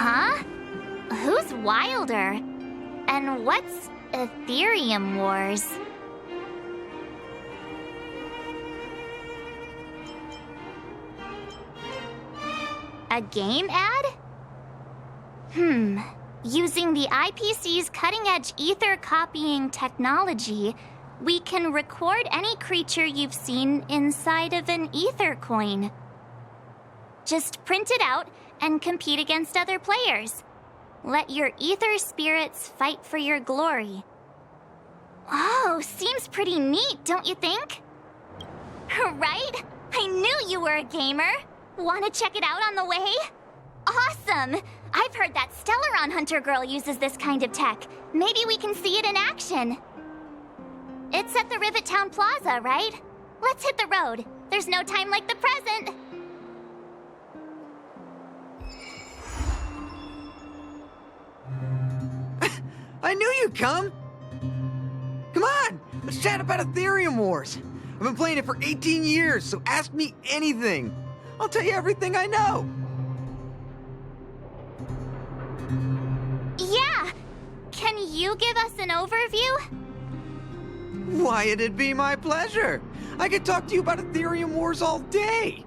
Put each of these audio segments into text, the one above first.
Huh? Who's wilder? And what's Aetherium Wars? A game ad? Using the IPC's cutting-edge ether copying technology, we can record any creature you've seen inside of an ether coin. Just print it out and compete against other players. Let your ether spirits fight for your glory. Oh, seems pretty neat, don't you think? Right? I knew you were a gamer. Want to check it out on the way? Awesome! I've heard that Stellaron Hunter girl uses this kind of tech. Maybe we can see it in action. It's at the Rivet Town Plaza, right? Let's hit the road. There's no time like the present. I knew you'd come! Come on, let's chat about Aetherium Wars. I've been playing it for 18 years, so ask me anything. I'll tell you everything I know. Yeah! Can you give us an overview? Why, it'd be my pleasure. I could talk to you about Aetherium Wars all day.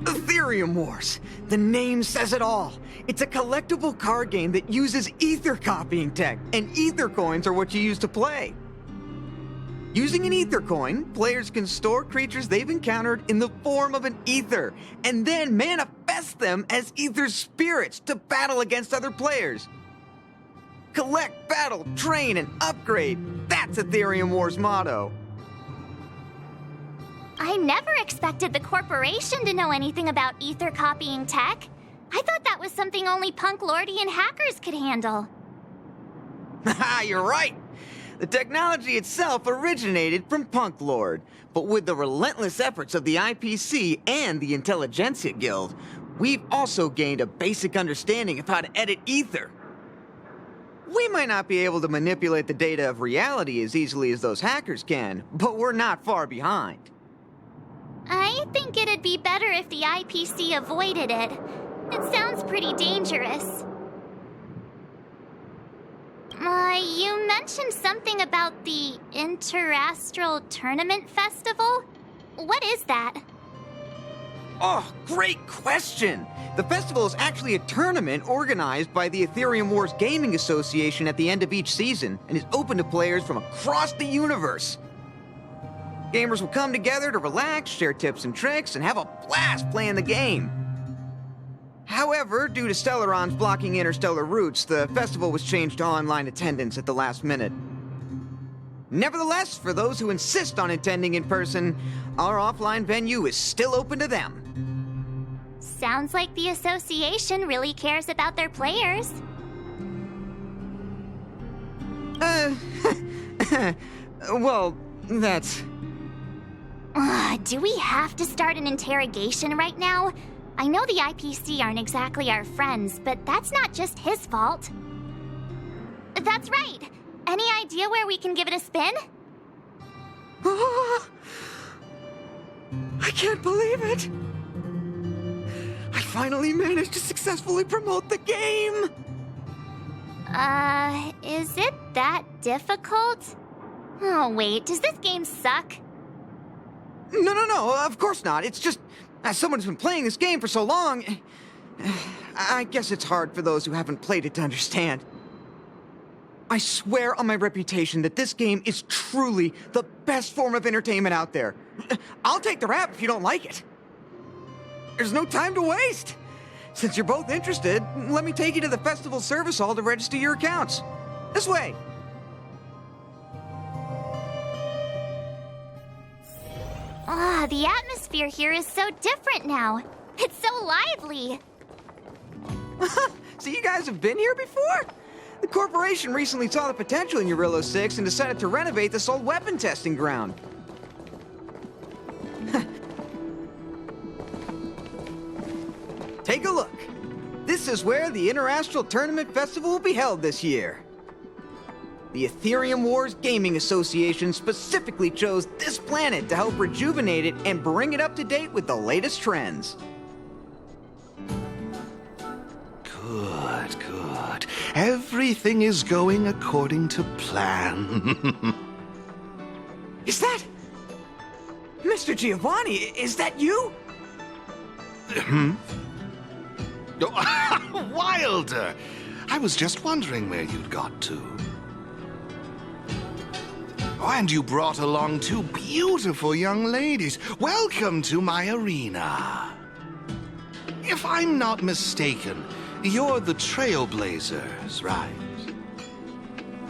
Aetherium Wars. The name says it all. It's a collectible card game that uses ether copying tech, and ether coins are what you use to play. Using an ether coin, players can store creatures they've encountered in the form of an ether, and then manifest them as ether spirits to battle against other players. Collect, battle, train, and upgrade. That's Aetherium Wars' motto. I never expected the corporation to know anything about ether copying tech. I thought that was something only punk Lordian hackers could handle. Haha, you're right. The technology itself originated from Punk Lord, but with the relentless efforts of the IPC and the Intelligentsia Guild, we've also gained a basic understanding of how to edit ether. We might not be able to manipulate the data of reality as easily as those hackers can, but we're not far behind. I think it'd be better if the IPC avoided it. It sounds pretty dangerous. You mentioned something about the Interastral Tournament Festival? What is that? Oh, great question! The festival is actually a tournament organized by the Aetherium Wars Gaming Association at the end of each season, and is open to players from across the universe. Gamers will come together to relax, share tips and tricks, and have a blast playing the game. However, due to Stellarons blocking interstellar routes, the festival was changed to online attendance at the last minute. Nevertheless, for those who insist on attending in person, our offline venue is still open to them. Sounds like the association really cares about their players. Well, that's... Do we have to start an interrogation right now? I know the IPC aren't exactly our friends, but that's not just his fault. That's right! Any idea where we can give it a spin? I can't believe it! I finally managed to successfully promote the game! Is it that difficult? Oh wait, does this game suck? No, of course not. It's just, as someone who's been playing this game for so long, I guess it's hard for those who haven't played it to understand. I swear on my reputation that this game is truly the best form of entertainment out there. I'll take the rap if you don't like it. There's no time to waste. Since you're both interested, let me take you to the festival service hall to register your accounts. This way. The atmosphere here is so different now. It's so lively. So you guys have been here before? The corporation recently saw the potential in Urillo 6 and decided to renovate this old weapon testing ground. Take a look. This is where the Interastral Tournament Festival will be held this year. The Aetherium Wars Gaming Association specifically chose this planet to help rejuvenate it and bring it up to date with the latest trends. Good, good. Everything is going according to plan. Is that... Mr. Giovanni, is that you? Wilder! I was just wondering where you'd got to. Oh, and you brought along two beautiful young ladies. Welcome to my arena. If I'm not mistaken, you're the Trailblazers, right?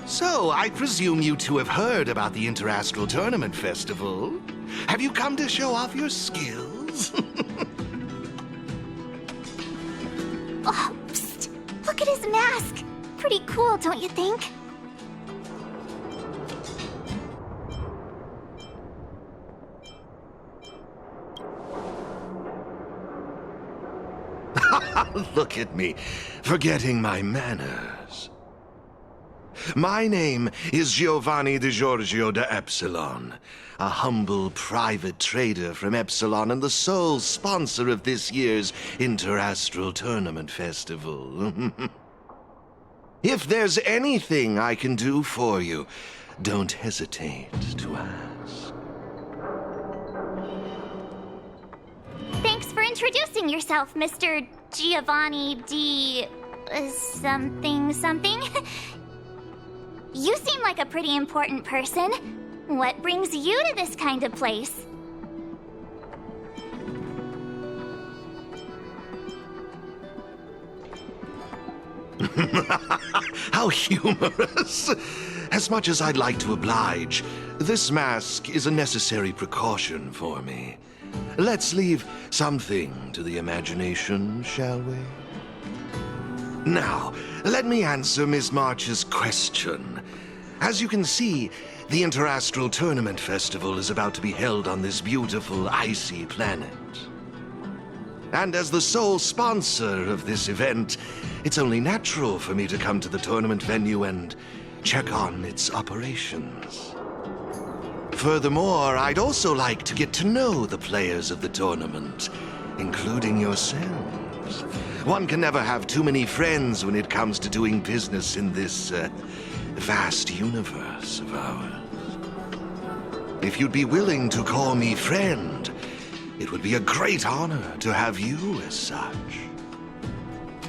So, I presume you two have heard about the Interastral Tournament Festival. Have you come to show off your skills? Oh, psst! Look at his mask! Pretty cool, don't you think? Look at me, forgetting my manners. My name is Giovanni Di Giorgio de Epsilon, a humble private trader from Epsilon and the sole sponsor of this year's Interastral Tournament Festival. If there's anything I can do for you, don't hesitate to ask. Thanks for introducing yourself, Mr. Giovanni D... something something. You seem like a pretty important person. What brings you to this kind of place? How humorous! As much as I'd like to oblige, this mask is a necessary precaution for me. Let's leave something to the imagination, shall we? Now, let me answer Ms. March's question. As you can see, the Interastral Tournament Festival is about to be held on this beautiful, icy planet. And as the sole sponsor of this event, it's only natural for me to come to the tournament venue and check on its operations. Furthermore, I'd also like to get to know the players of the tournament, including yourselves. One can never have too many friends when it comes to doing business in this vast universe of ours. If you'd be willing to call me friend, it would be a great honor to have you as such.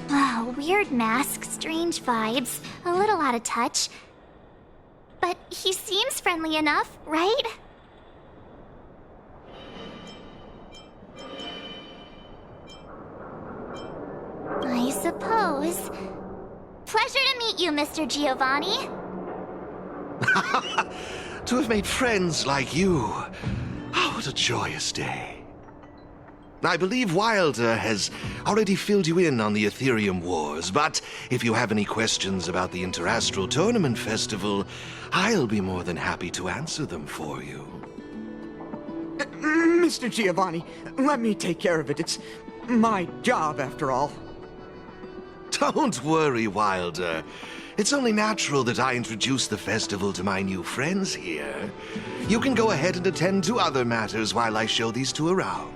Oh, weird mask, strange vibes, a little out of touch. But he seems friendly enough, right? I suppose. Pleasure to meet you, Mr. Giovanni. To have made friends like you. Oh, what a joyous day. I believe Wilder has already filled you in on the Aetherium Wars, but if you have any questions about the Interastral Tournament Festival, I'll be more than happy to answer them for you. Mr. Giovanni, let me take care of it. It's my job, after all. Don't worry, Wilder. It's only natural that I introduce the festival to my new friends here. You can go ahead and attend to other matters while I show these two around.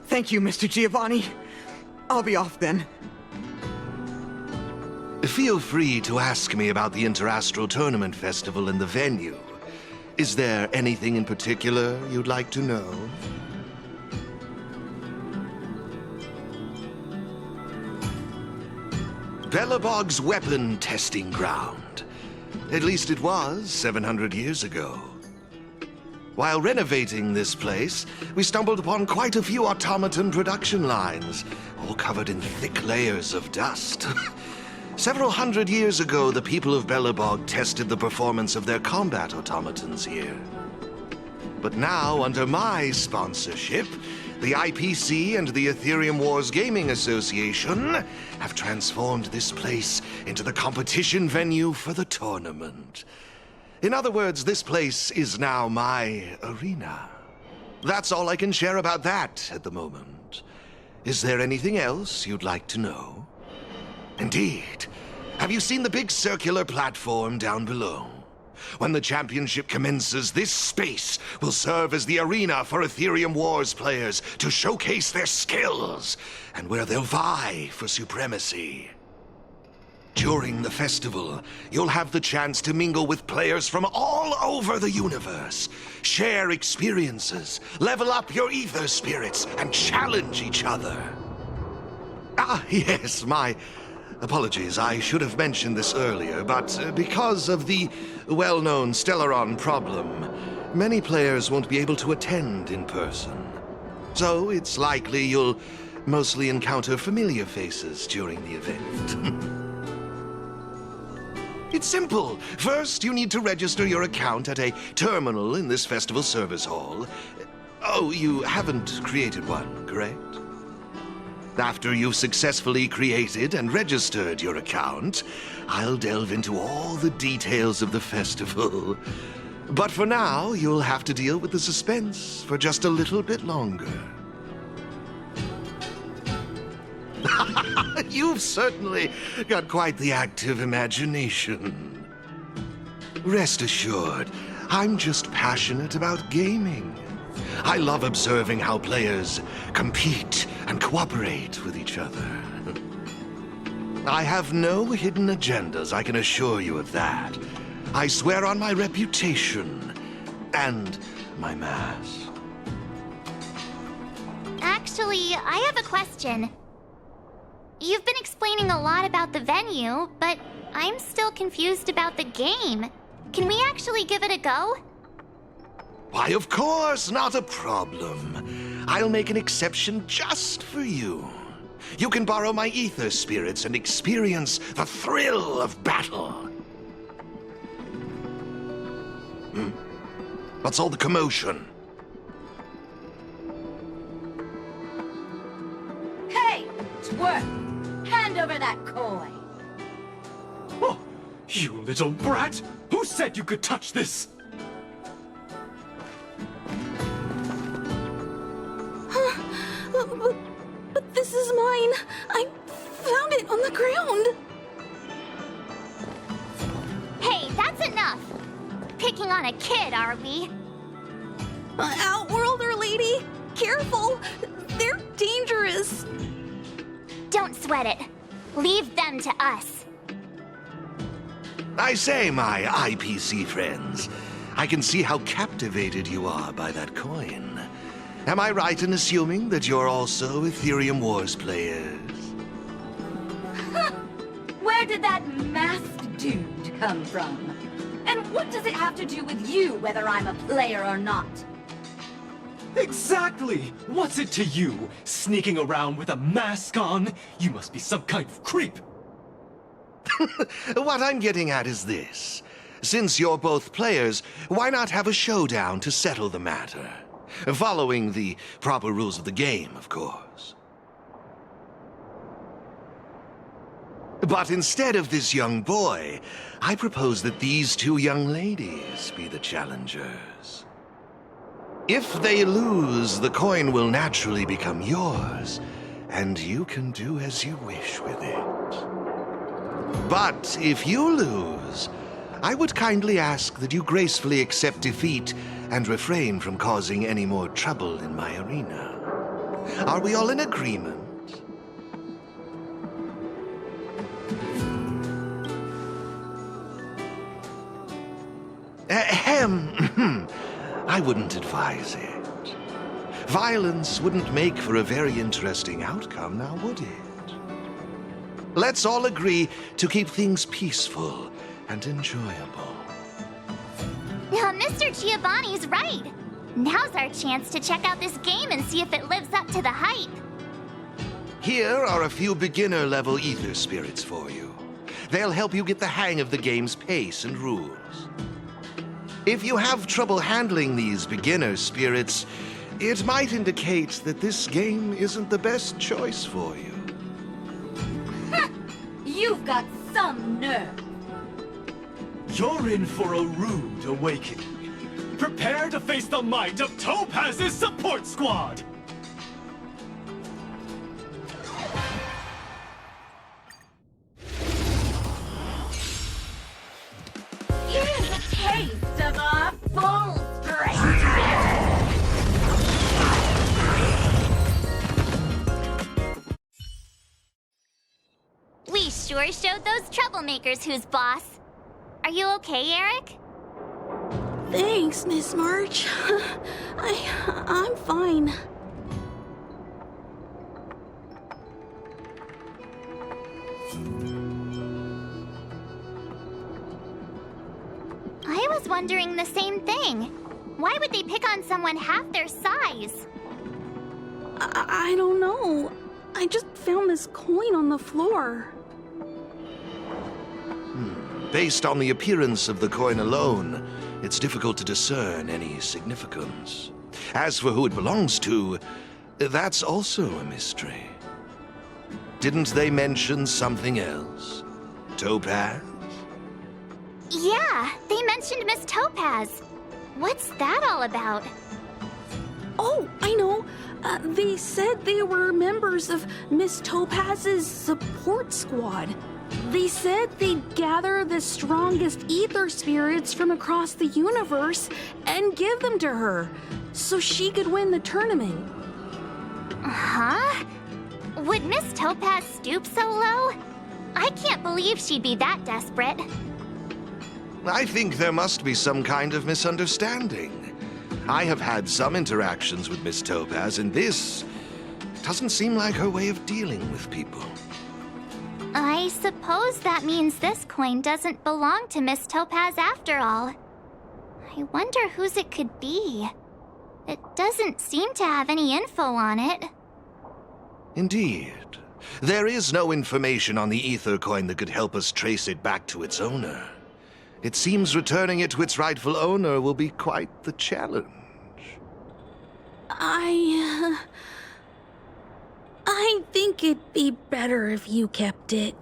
Thank you, Mr. Giovanni. I'll be off then. Feel free to ask me about the Interastral Tournament Festival and the venue. Is there anything in particular you'd like to know? Belobog's weapon testing ground. At least it was 700 years ago. While renovating this place, we stumbled upon quite a few automaton production lines, all covered in thick layers of dust. Several hundred years ago, the people of Belobog tested the performance of their combat automatons here. But now, under my sponsorship, the IPC and the Aetherium Wars Gaming Association have transformed this place into the competition venue for the tournament. In other words, this place is now my arena. That's all I can share about that at the moment. Is there anything else you'd like to know? Indeed. Have you seen the big circular platform down below? When the championship commences, this space will serve as the arena for Aetherium Wars players to showcase their skills, and where they'll vie for supremacy. During the festival, you'll have the chance to mingle with players from all over the universe, share experiences, level up your ether spirits, and challenge each other. Ah, yes, my apologies. I should have mentioned this earlier, but because of the well-known Stellaron problem, many players won't be able to attend in person. So it's likely you'll mostly encounter familiar faces during the event. It's simple. First, you need to register your account at a terminal in this festival service hall. Oh, you haven't created one, correct? After you've successfully created and registered your account, I'll delve into all the details of the festival. But for now, you'll have to deal with the suspense for just a little bit longer. You've certainly got quite the active imagination. Rest assured, I'm just passionate about gaming. I love observing how players compete and cooperate with each other. I have no hidden agendas, I can assure you of that. I swear on my reputation and my mask. Actually, I have a question. You've been explaining a lot about the venue, but I'm still confused about the game. Can we actually give it a go? Why, of course, not a problem. I'll make an exception just for you. You can borrow my ether spirits and experience the thrill of battle. What's all the commotion? Hey, twerp! Hand over that coin! Oh, you little brat! Who said you could touch this? But this is mine. I found it on the ground. Hey, that's enough! Picking on a kid, are we? Outworlder lady, careful. They're dangerous. Don't sweat it. Leave them to us. I say, my IPC friends, I can see how captivated you are by that coin. Am I right in assuming that you're also Aetherium Wars players? Where did that masked dude come from? And what does it have to do with you, whether I'm a player or not? Exactly! What's it to you, sneaking around with a mask on? You must be some kind of creep. What I'm getting at is this. Since you're both players, why not have a showdown to settle the matter? Following the proper rules of the game, of course. But instead of this young boy, I propose that these two young ladies be the challengers. If they lose, the coin will naturally become yours, and you can do as you wish with it. But if you lose, I would kindly ask that you gracefully accept defeat and refrain from causing any more trouble in my arena. Are we all in agreement? Ahem. I wouldn't advise it. Violence wouldn't make for a very interesting outcome, now would it? Let's all agree to keep things peaceful and enjoyable. Mr. Giovanni's right. Now's our chance to check out this game and see if it lives up to the hype. Here are a few beginner-level ether spirits for you. They'll help you get the hang of the game's pace and rules. If you have trouble handling these beginner spirits, it might indicate that this game isn't the best choice for you. You've got some nerve. You're in for a rude awakening. Prepare to face the might of Topaz's support squad! Here's a sure showed those troublemakers who's boss. Are you okay, Eric? Thanks, Miss March. I'm fine. I was wondering the same thing. Why would they pick on someone half their size? I don't know. I just found this coin on the floor. Based on the appearance of the coin alone, it's difficult to discern any significance. As for who it belongs to, that's also a mystery. Didn't they mention something else? Topaz? Yeah, they mentioned Miss Topaz. What's that all about? Oh, I know. They said they were members of Miss Topaz's support squad. They said they'd gather the strongest ether spirits from across the universe and give them to her, so she could win the tournament. Huh? Would Miss Topaz stoop so low? I can't believe she'd be that desperate. I think there must be some kind of misunderstanding. I have had some interactions with Miss Topaz, and this doesn't seem like her way of dealing with people. I suppose that means this coin doesn't belong to Miss Topaz after all. I wonder whose it could be. It doesn't seem to have any info on it. Indeed. There is no information on the ether coin that could help us trace it back to its owner. It seems returning it to its rightful owner will be quite the challenge. I think it'd be better if you kept it.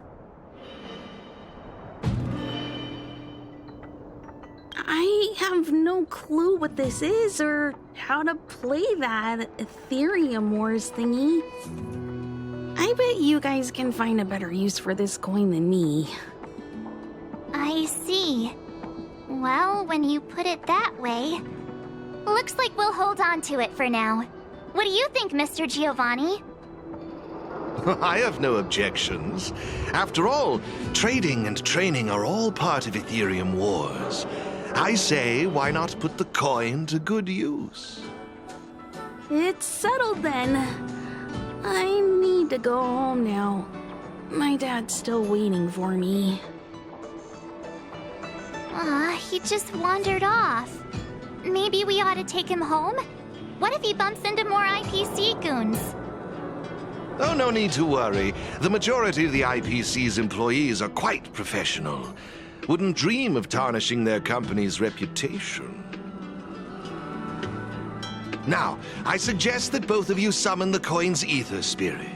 I have no clue what this is or how to play that Aetherium Wars thingy. I bet you guys can find a better use for this coin than me. I see. Well, when you put it that way, looks like we'll hold on to it for now. What do you think, Mr. Giovanni? I have no objections. After all, trading and training are all part of Aetherium Wars. I say, why not put the coin to good use? It's settled then. I need to go home now. My dad's still waiting for me. He just wandered off. Maybe we ought to take him home? What if he bumps into more IPC goons? Oh, no need to worry. The majority of the IPC's employees are quite professional. Wouldn't dream of tarnishing their company's reputation. Now, I suggest that both of you summon the coin's ether spirit.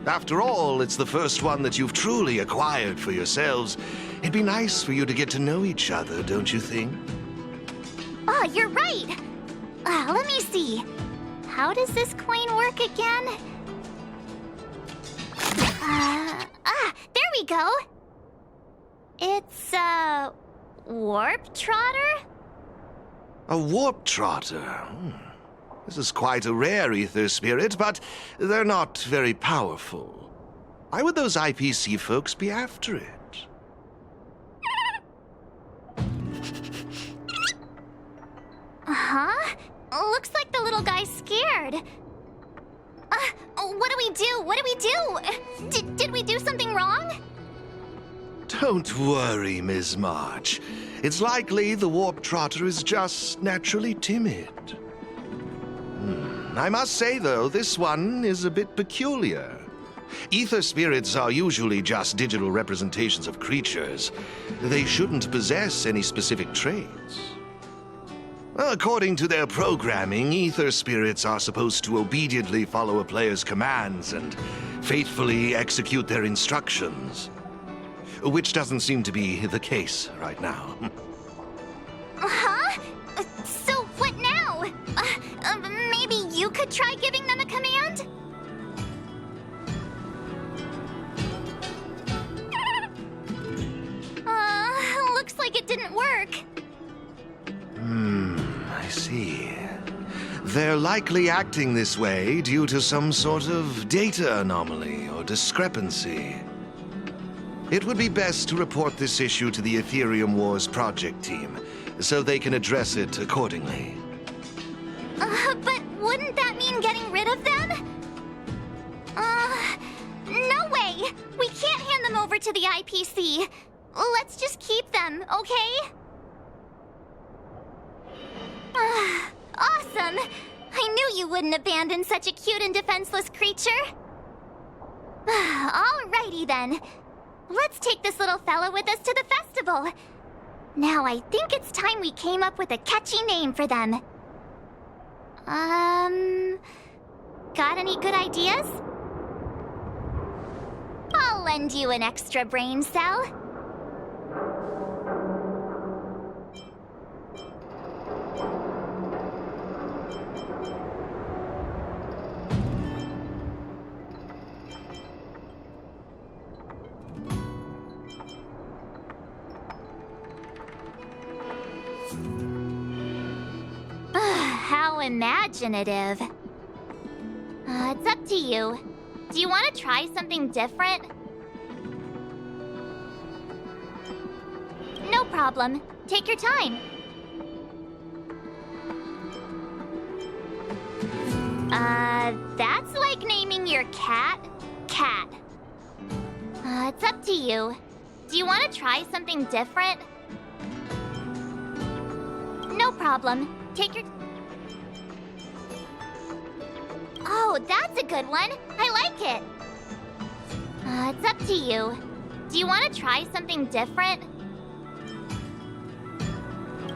After all, it's the first one that you've truly acquired for yourselves. It'd be nice for you to get to know each other, don't you think? Oh, you're right! Let me see. How does this coin work again? There we go! It's a warp trotter? A warp trotter? This is quite a rare ether spirit, but they're not very powerful. Why would those IPC folks be after it? Huh? Looks like the little guy's scared. What do we do? What do we do? Did we do something wrong? Don't worry, Ms. March. It's likely the warp trotter is just naturally timid. I must say, though, this one is a bit peculiar. Ether spirits are usually just digital representations of creatures. They shouldn't possess any specific traits. According to their programming, ether spirits are supposed to obediently follow a player's commands and faithfully execute their instructions. Which doesn't seem to be the case right now. Huh? So what now? Maybe you could try giving them a command? Looks like it didn't work. I see. They're likely acting this way due to some sort of data anomaly or discrepancy. It would be best to report this issue to the Aetherium Wars project team, so they can address it accordingly. But wouldn't that mean getting rid of them? No way! We can't hand them over to the IPC. Let's just keep them, okay? Awesome! I knew you wouldn't abandon such a cute and defenseless creature. Alrighty then. Let's take this little fella with us to the festival. Now I think it's time we came up with a catchy name for them. Got any good ideas? I'll lend you an extra brain cell. How imaginative. It's up to you. Do you want to try something different? No problem. Take your time. That's like naming your cat, Cat. It's up to you. Do you want to try something different? No problem. Take your... Oh, that's a good one. I like it. It's up to you. Do you want to try something different?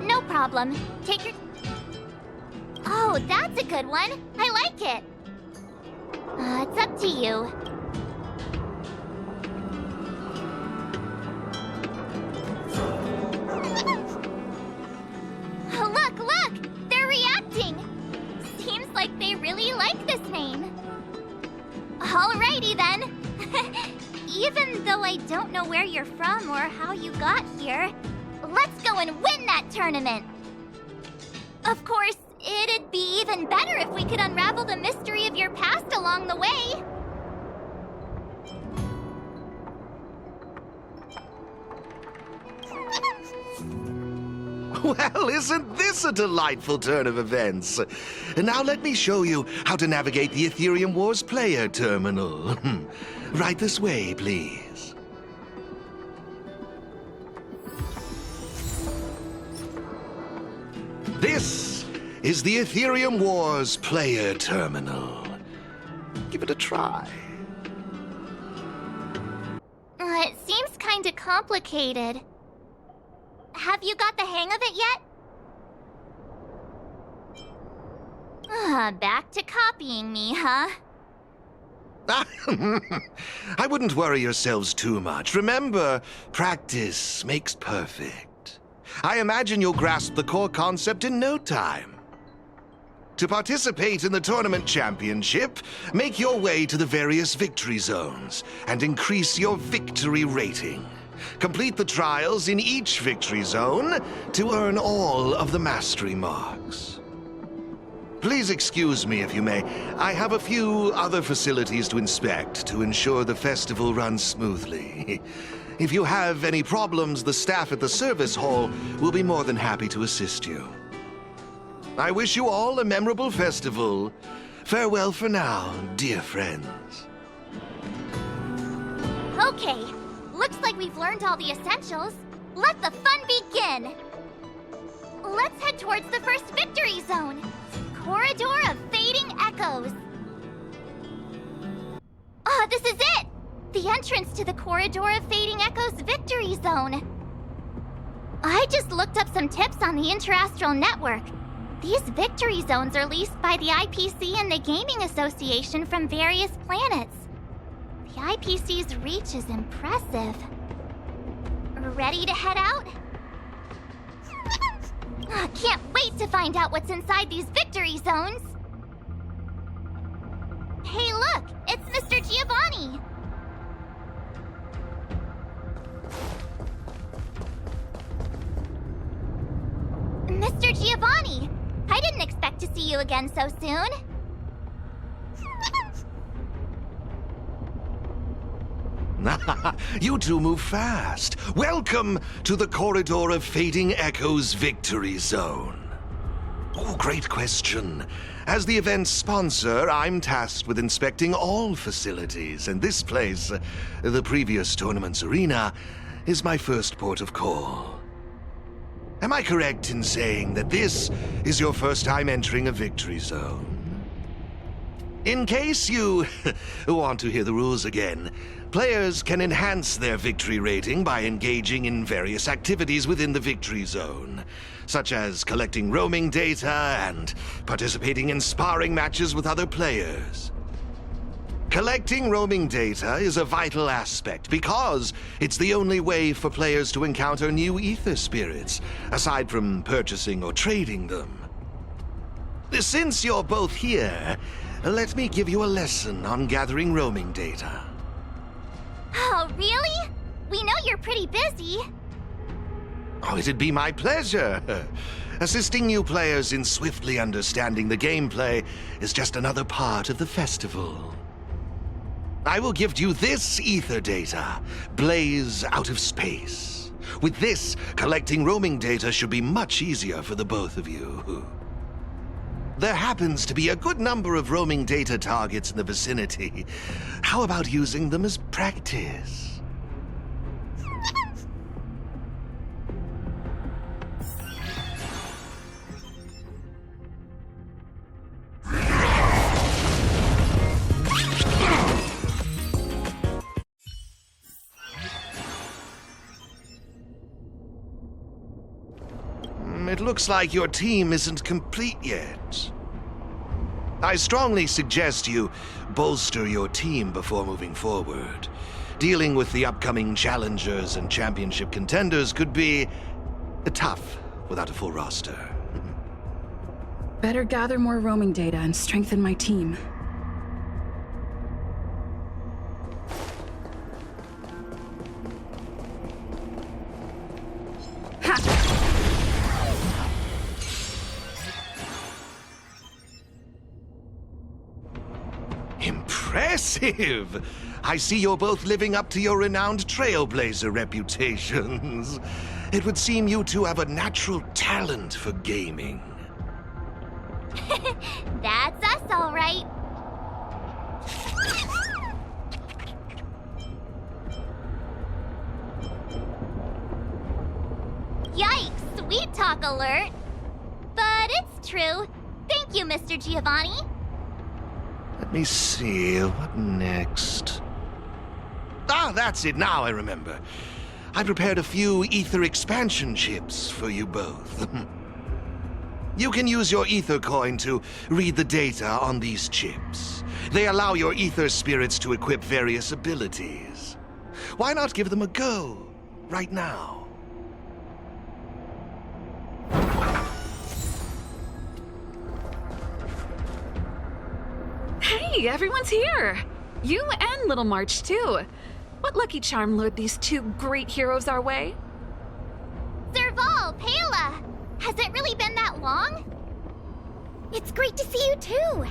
No problem. Take your... Oh, that's a good one. I like it. It's up to you. Look! They're reacting! Seems like they really like this name. Alrighty then. Even though I don't know where you're from or how you got here, let's go and win that tournament! Of course, it'd be even better if we could unravel the mystery of your past along the way. Well, isn't this a delightful turn of events? Now let me show you how to navigate the Aetherium Wars player terminal. Right this way, please. This is the Aetherium Wars player terminal. Give it a try. It seems kinda complicated. Have you got the hang of it yet? Back to copying me, huh? I wouldn't worry yourselves too much. Remember, practice makes perfect. I imagine you'll grasp the core concept in no time. To participate in the tournament championship, make your way to the various victory zones and increase your victory rating. Complete the trials in each victory zone to earn all of the mastery marks. Please excuse me if you may. I have a few other facilities to inspect to ensure the festival runs smoothly. If you have any problems, the staff at the service hall will be more than happy to assist you. I wish you all a memorable festival. Farewell for now, dear friends. Okay. Looks like we've learned all the essentials. Let the fun begin! Let's head towards the first victory zone. Corridor of Fading Echoes. This is it! The entrance to the Corridor of Fading Echoes victory zone. I just looked up some tips on the Interastral Network. These victory zones are leased by the IPC and the Gaming Association from various planets. The IPC's reach is impressive. Ready to head out? Can't wait to find out what's inside these victory zones! Hey look! It's Mr. Giovanni! Mr. Giovanni! I didn't expect to see you again so soon. You two move fast. Welcome to the Corridor of Fading Echoes Victory Zone. Oh, great question. As the event's sponsor, I'm tasked with inspecting all facilities, and this place, the previous tournament's arena, is my first port of call. Am I correct in saying that this is your first time entering a victory zone? In case you want to hear the rules again, players can enhance their victory rating by engaging in various activities within the victory zone, such as collecting roaming data and participating in sparring matches with other players. Collecting roaming data is a vital aspect because it's the only way for players to encounter new ether spirits, aside from purchasing or trading them. Since you're both here, let me give you a lesson on gathering roaming data. Oh, really? We know you're pretty busy. Oh, it'd be my pleasure. Assisting new players in swiftly understanding the gameplay is just another part of the festival. I will give you this ether data, Blaze Out of Space. With this, collecting roaming data should be much easier for the both of you. There happens to be a good number of roaming data targets in the vicinity. How about using them as practice? It looks like your team isn't complete yet. I strongly suggest you bolster your team before moving forward. Dealing with the upcoming challengers and championship contenders could be tough without a full roster. Better gather more roaming data and strengthen my team. Impressive! I see you're both living up to your renowned trailblazer reputations. It would seem you two have a natural talent for gaming. That's us, all right. Yikes, sweet talk alert. But it's true. Thank you, Mr. Giovanni. Let me see, what next? Ah, that's it, now I remember. I prepared a few ether expansion chips for you both. You can use your ether coin to read the data on these chips. They allow your ether spirits to equip various abilities. Why not give them a go, right now? Hey, everyone's here! You and Little March, too. What lucky charm lured these two great heroes our way? Serval, Pela! Has it really been that long? It's great to see you, too.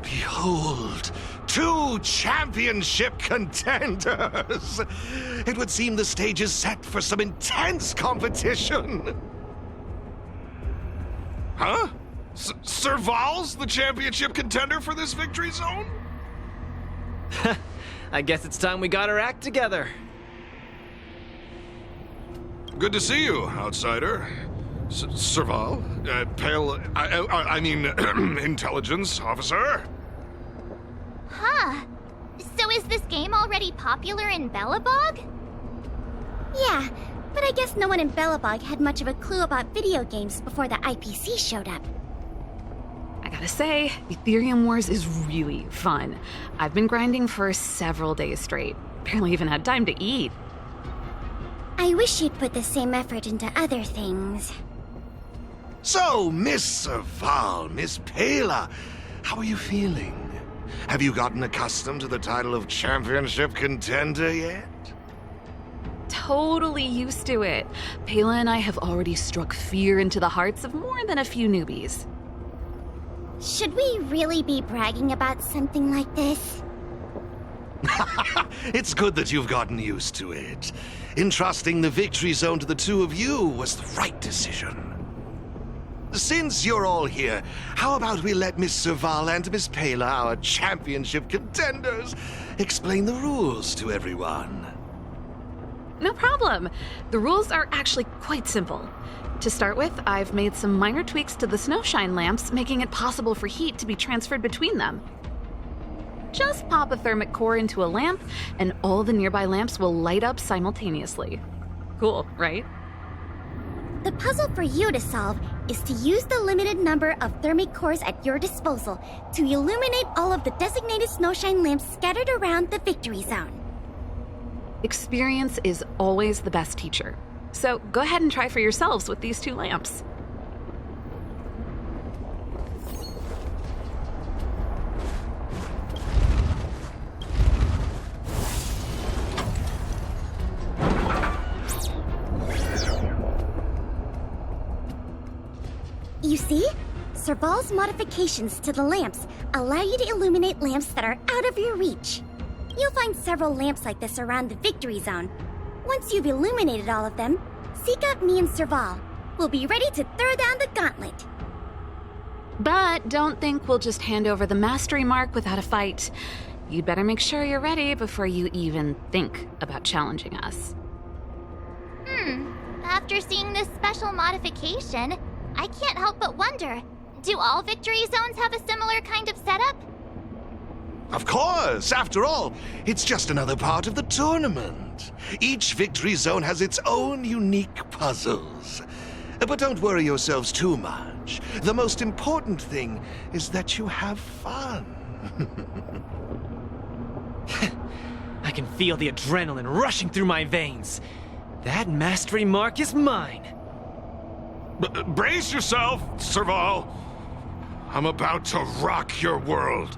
Behold, two championship contenders! It would seem the stage is set for some intense competition. Huh? Serval's the championship contender for this victory zone? I guess it's time we got our act together. Good to see you, outsider. Serval? Pale... I mean, intelligence officer? Huh. So is this game already popular in Belobog? Yeah, but I guess no one in Belobog had much of a clue about video games before the IPC showed up. I gotta say, Aetherium Wars is really fun. I've been grinding for several days straight. Barely even had time to eat. I wish you'd put the same effort into other things. So, Miss Serval, Miss Pela, how are you feeling? Have you gotten accustomed to the title of championship contender yet? Totally used to it. Pela and I have already struck fear into the hearts of more than a few newbies. Should we really be bragging about something like this? It's good that you've gotten used to it. Entrusting the victory zone to the two of you was the right decision. Since you're all here, how about we let Miss Serval and Miss Pela, our championship contenders, explain the rules to everyone? No problem. The rules are actually quite simple. To start with, I've made some minor tweaks to the snowshine lamps, making it possible for heat to be transferred between them. Just pop a thermic core into a lamp, and all the nearby lamps will light up simultaneously. Cool, right? The puzzle for you to solve is to use the limited number of thermic cores at your disposal to illuminate all of the designated snowshine lamps scattered around the victory zone. Experience is always the best teacher. So go ahead and try for yourselves with these two lamps. You see? Serval's modifications to the lamps allow you to illuminate lamps that are out of your reach. You'll find several lamps like this around the victory zone. Once you've illuminated all of them, seek out me and Serval. We'll be ready to throw down the gauntlet. But don't think we'll just hand over the mastery mark without a fight. You'd better make sure you're ready before you even think about challenging us. After seeing this special modification, I can't help but wonder, do all victory zones have a similar kind of setup? Of course! After all, it's just another part of the tournament. Each victory zone has its own unique puzzles. But don't worry yourselves too much. The most important thing is that you have fun. I can feel the adrenaline rushing through my veins. That mastery mark is mine. Brace yourself, Serval. I'm about to rock your world.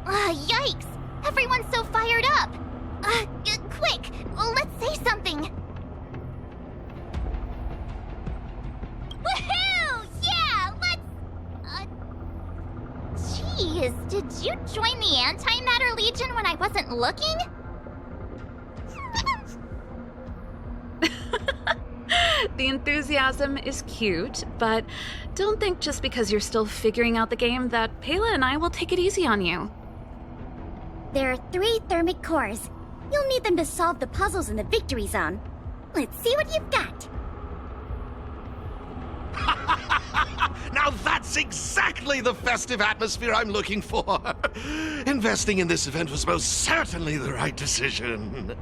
Yikes! Everyone's so fired up! Quick, let's say something! Woohoo! Yeah, let's... Jeez, did you join the Antimatter Legion when I wasn't looking? The enthusiasm is cute, but don't think just because you're still figuring out the game that Pela and I will take it easy on you. There are 3 thermic cores. You'll need them to solve the puzzles in the victory zone. Let's see what you've got. Now that's exactly the festive atmosphere I'm looking for. Investing in this event was most certainly the right decision.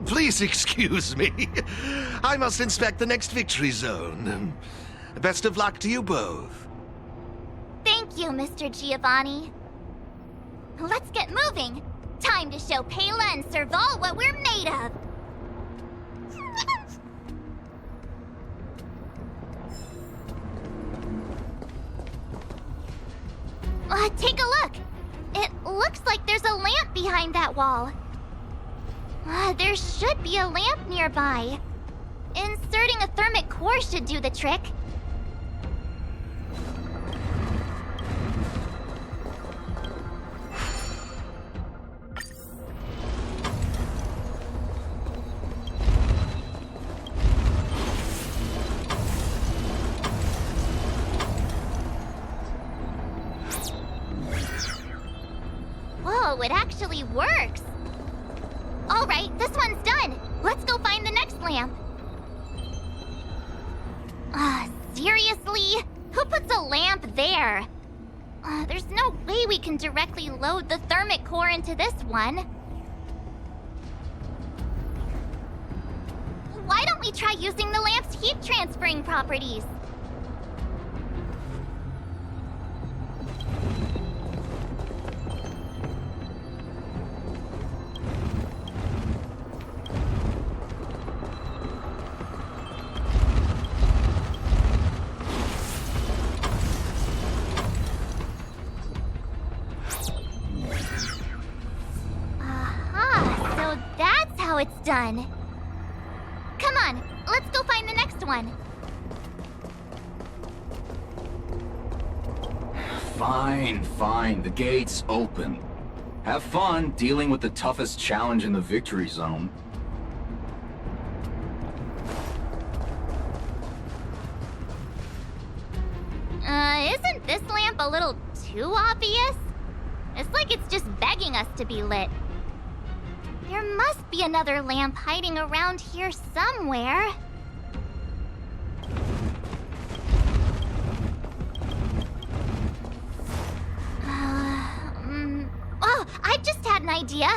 Please excuse me. I must inspect the next victory zone. Best of luck to you both. Thank you, Mr. Giovanni. Let's get moving. Time to show Pela and Serval what we're made of. Take a look. It looks like there's a lamp behind that wall. There should be a lamp nearby. Inserting a thermic core should do the trick. Whoa, it actually works. All right, this one's done. Let's go find the next lamp. Seriously? Who puts a lamp there? There's no way we can directly load the thermic core into this one. Why don't we try using the lamp's heat transferring properties? It's done. Come on, let's go find the next one. Fine, fine. The gate's open. Have fun dealing with the toughest challenge in the victory zone. Isn't this lamp a little too obvious? It's like it's just begging us to be lit. There must be another lamp hiding around here somewhere. Oh, I've just had an idea.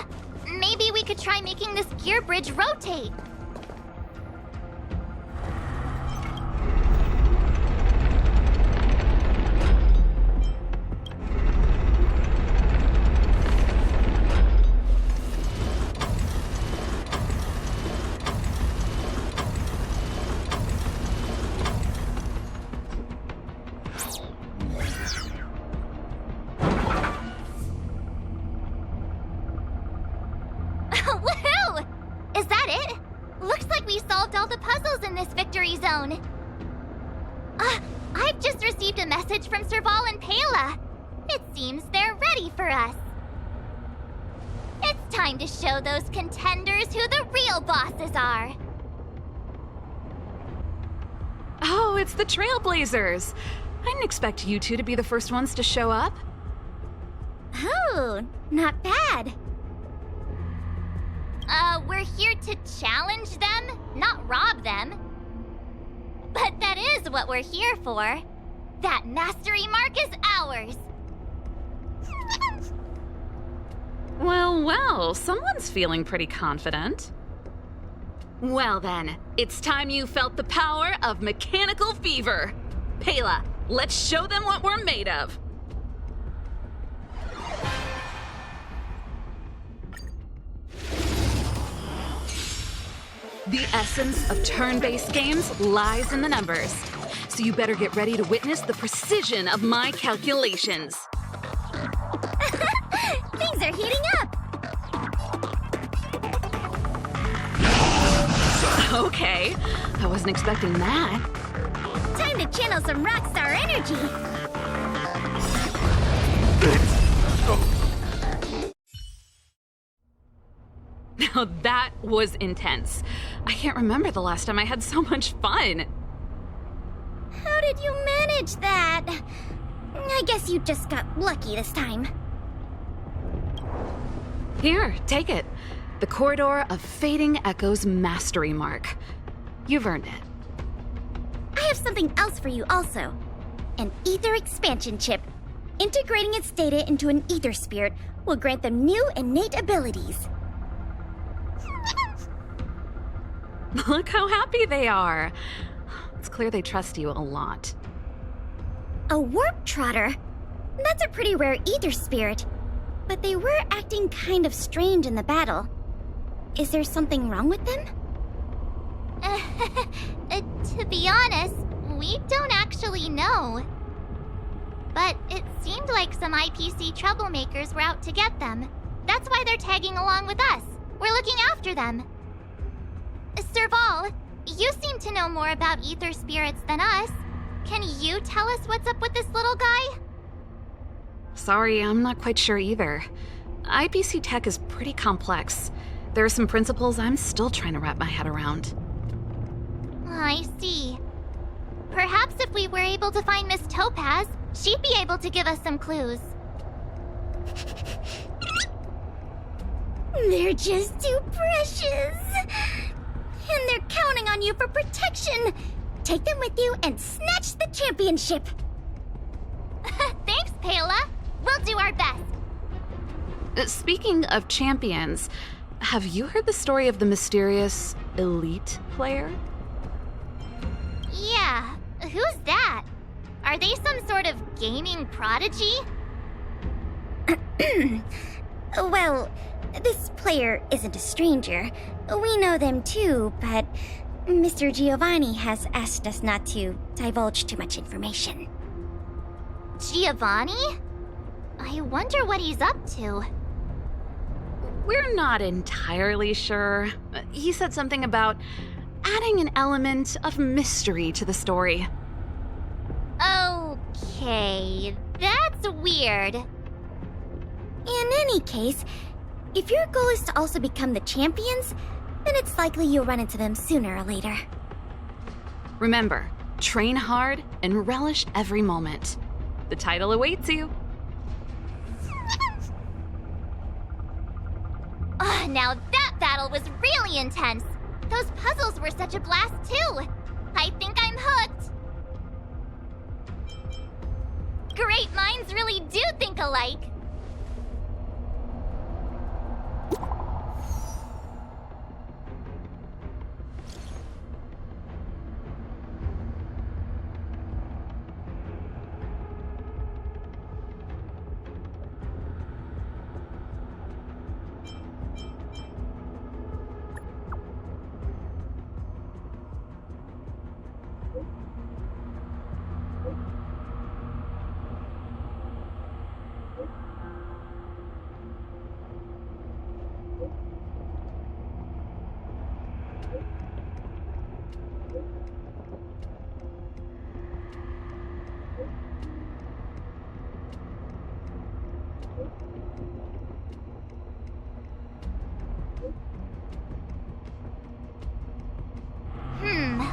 Maybe we could try making this gear bridge rotate. Woohoo! Is that it? Looks like we solved all the puzzles in this victory zone. I've just received a message from Serval and Pela. It seems they're ready for us. It's time to show those contenders who the real bosses are. Oh, it's the Trailblazers. I didn't expect you two to be the first ones to show up. Oh, not bad. We're here to challenge them, not rob them. But that is what we're here for. That mastery mark is ours. Well, someone's feeling pretty confident. Well then, it's time you felt the power of mechanical fever. Pela, let's show them what we're made of. The essence of turn-based games lies in the numbers. So you better get ready to witness the precision of my calculations. Things are heating up. Okay, I wasn't expecting that. Time to channel some rockstar energy. Now that was intense. I can't remember the last time I had so much fun. How did you manage that? I guess you just got lucky this time. Here, take it. The Corridor of Fading Echoes Mastery Mark. You've earned it. I have something else for you also. An ether expansion chip. Integrating its data into an ether spirit will grant them new innate abilities. Look how happy they are. It's clear they trust you a lot. A warp trotter? That's a pretty rare ether spirit. But they were acting kind of strange in the battle. Is there something wrong with them? To be honest, we don't actually know. But it seemed like some IPC troublemakers were out to get them. That's why they're tagging along with us. We're looking after them. Serval, you seem to know more about ether spirits than us. Can you tell us what's up with this little guy? Sorry, I'm not quite sure either. IPC tech is pretty complex. There are some principles I'm still trying to wrap my head around. I see. Perhaps if we were able to find Miss Topaz, she'd be able to give us some clues. They're just too precious. And they're counting on you for protection. Take them with you and snatch the championship. Thanks, Pela. We'll do our best. Speaking of champions, have you heard the story of the mysterious elite player? Yeah, who's that? Are they some sort of gaming prodigy? Well, this player isn't a stranger. We know them too, but Mr. Giovanni has asked us not to divulge too much information. Giovanni? I wonder what he's up to. We're not entirely sure. He said something about adding an element of mystery to the story. Okay, that's weird. In any case, if your goal is to also become the champions, then it's likely you'll run into them sooner or later. Remember, train hard and relish every moment. The title awaits you. Now that battle was really intense. Those puzzles were such a blast too. I think I'm hooked. Great minds really do think alike.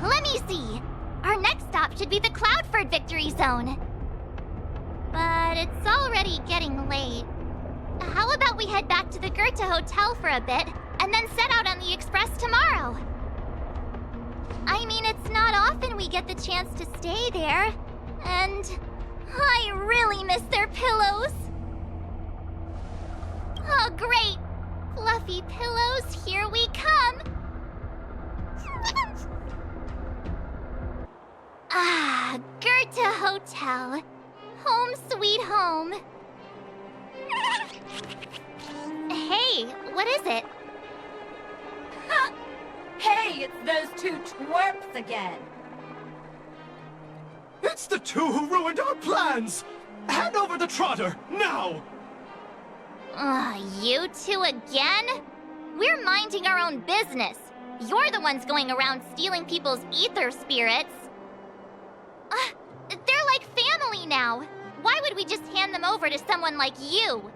Let me see. Our next stop should be the Cloudford Victory Zone. But it's already getting late. How about we head back to the Herta Hotel for a bit, and then set out on the Express tomorrow? I mean, it's not often we get the chance to stay there. And I really miss their pillows. Oh, great! Fluffy pillows, here we come! Herta Hotel. Home sweet home. Hey, what is it? Hey, it's those two twerps again. It's the two who ruined our plans! Hand over the Trotter, now! You two again? We're minding our own business. You're the ones going around stealing people's ether spirits. They're like family now. Why would we just hand them over to someone like you?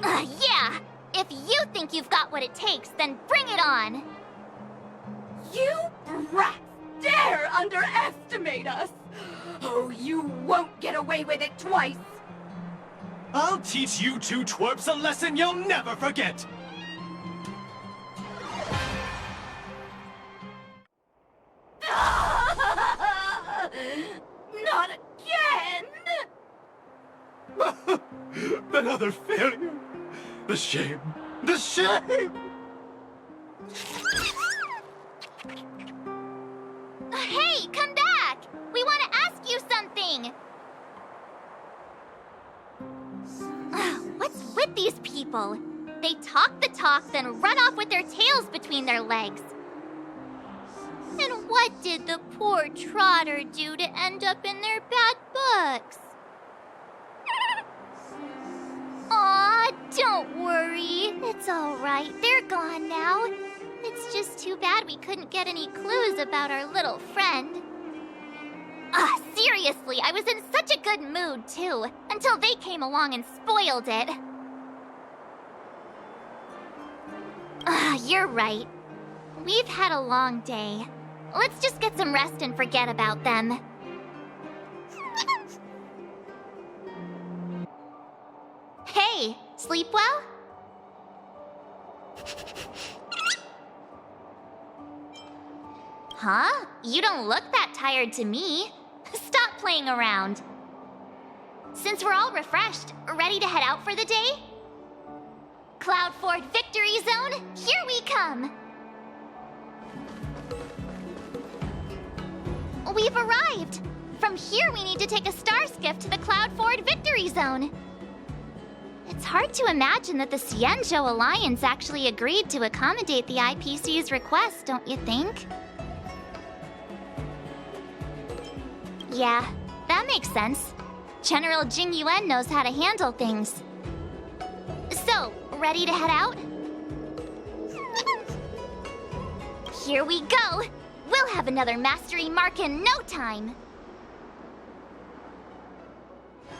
Yeah, if you think you've got what it takes, then bring it on. You brats dare underestimate us! Oh, you won't get away with it twice! I'll teach you two twerps a lesson you'll never forget! Not again! Another failure! The shame! The shame! Hey, come back! We want to ask you something! What's with these people? They talk the talk, then run off with their tails between their legs. And what did the poor Trotter do to end up in their bad books? Aw, don't worry. It's all right. They're gone now. It's just too bad we couldn't get any clues about our little friend. Seriously, I was in such a good mood, too, until they came along and spoiled it. You're right. We've had a long day. Let's just get some rest and forget about them. Hey, sleep well? Huh? You don't look that tired to me. Stop playing around. Since we're all refreshed, ready to head out for the day? Cloudford Victory Zone, here we come! We've arrived! From here we need to take a star skiff to the Cloudford Victory Zone. It's hard to imagine that the Xianzhou Alliance actually agreed to accommodate the IPC's request, don't you think? Yeah, that makes sense. General Jing Yuan knows how to handle things. So, ready to head out? Here we go! We'll have another mastery mark in no time!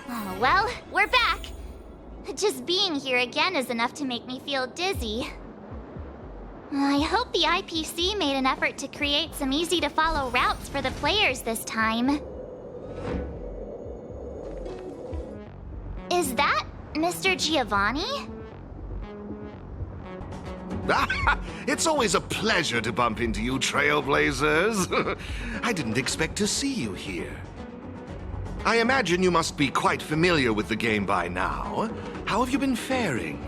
Oh, well, we're back! Just being here again is enough to make me feel dizzy. I hope the IPC made an effort to create some easy-to-follow routes for the players this time. Is that Mr. Giovanni? It's always a pleasure to bump into you, Trailblazers. I didn't expect to see you here. I imagine you must be quite familiar with the game by now. How have you been faring?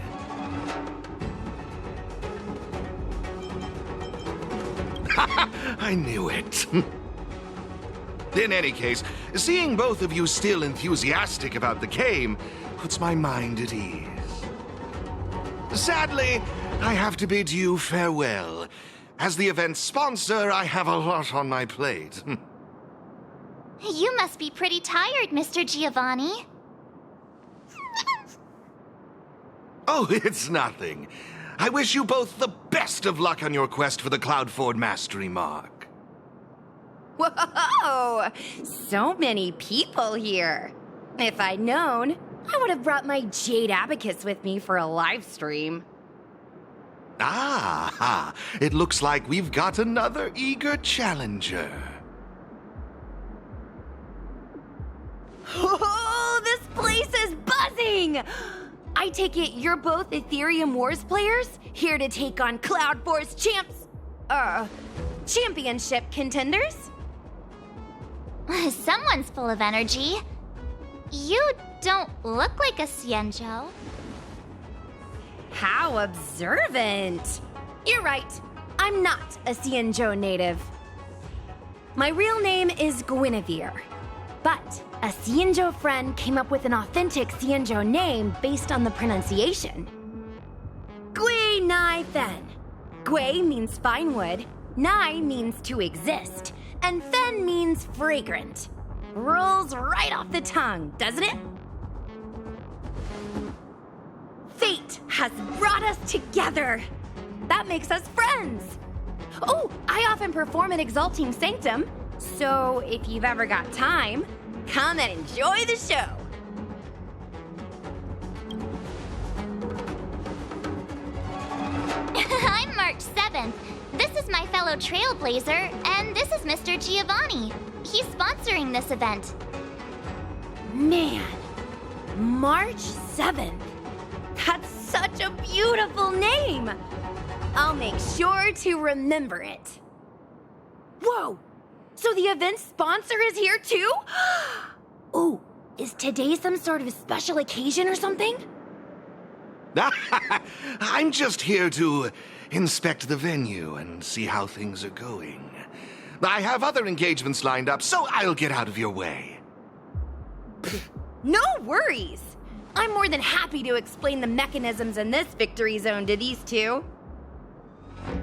I knew it. In any case, seeing both of you still enthusiastic about the game puts my mind at ease. Sadly, I have to bid you farewell. As the event's sponsor, I have a lot on my plate. You must be pretty tired, Mr. Giovanni. Oh, it's nothing. I wish you both the best of luck on your quest for the Cloudford Mastery Mark. Whoa! So many people here. If I'd known, I would have brought my Jade Abacus with me for a live stream. Ah, it looks like we've got another eager challenger. Oh, this place is buzzing! I take it you're both Aetherium Wars players, here to take on Cloudford's championship contenders? Someone's full of energy. You don't look like a Xianzhou. How observant! You're right, I'm not a Xianzhou native. My real name is Guinevere, but a Xianzhou friend came up with an authentic Xianzhou name based on the pronunciation. Gui Nai Fen. Gui means fine wood, Nai means to exist, and Fen means fragrant. Rolls right off the tongue, doesn't it? Fate has brought us together. That makes us friends. Oh, I often perform at Exalting Sanctum, so if you've ever got time, come and enjoy the show. I'm March 7th. This is my fellow Trailblazer, and this is Mr. Giovanni. He's sponsoring this event. Man, March 7th. That's such a beautiful name. I'll make sure to remember it. Whoa, so the event sponsor is here too? Ooh, is today some sort of special occasion or something? I'm just here to inspect the venue and see how things are going. I have other engagements lined up, so I'll get out of your way. No worries. I'm more than happy to explain the mechanisms in this victory zone to these two.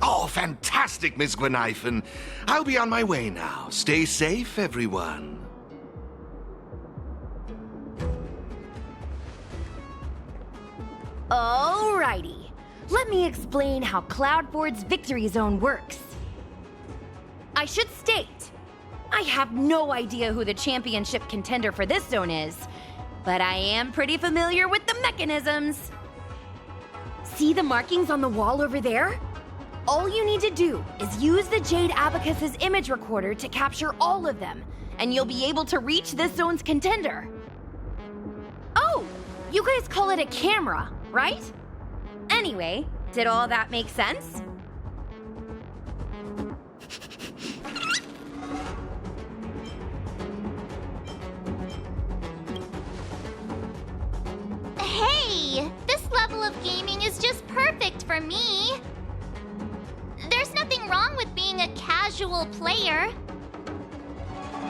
Oh, fantastic, Miss Gweneifen. I'll be on my way now. Stay safe, everyone. Alrighty. Let me explain how Cloudford's victory zone works. I should state, I have no idea who the championship contender for this zone is, but I am pretty familiar with the mechanisms. See the markings on the wall over there? All you need to do is use the Jade Abacus's image recorder to capture all of them, and you'll be able to reach this zone's contender. Oh, you guys call it a camera, right? Anyway, did all that make sense? Hey, this level of gaming is just perfect for me. There's nothing wrong with being a casual player.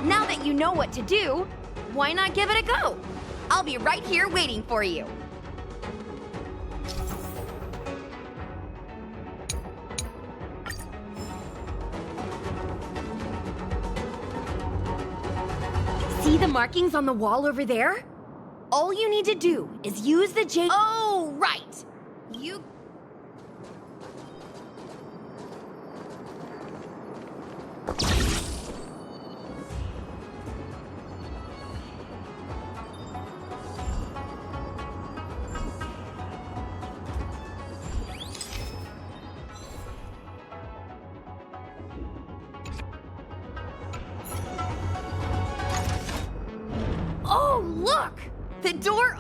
Now that you know what to do, why not give it a go? I'll be right here waiting for you. See the markings on the wall over there? All you need to do is use the Jade... Oh, right! You...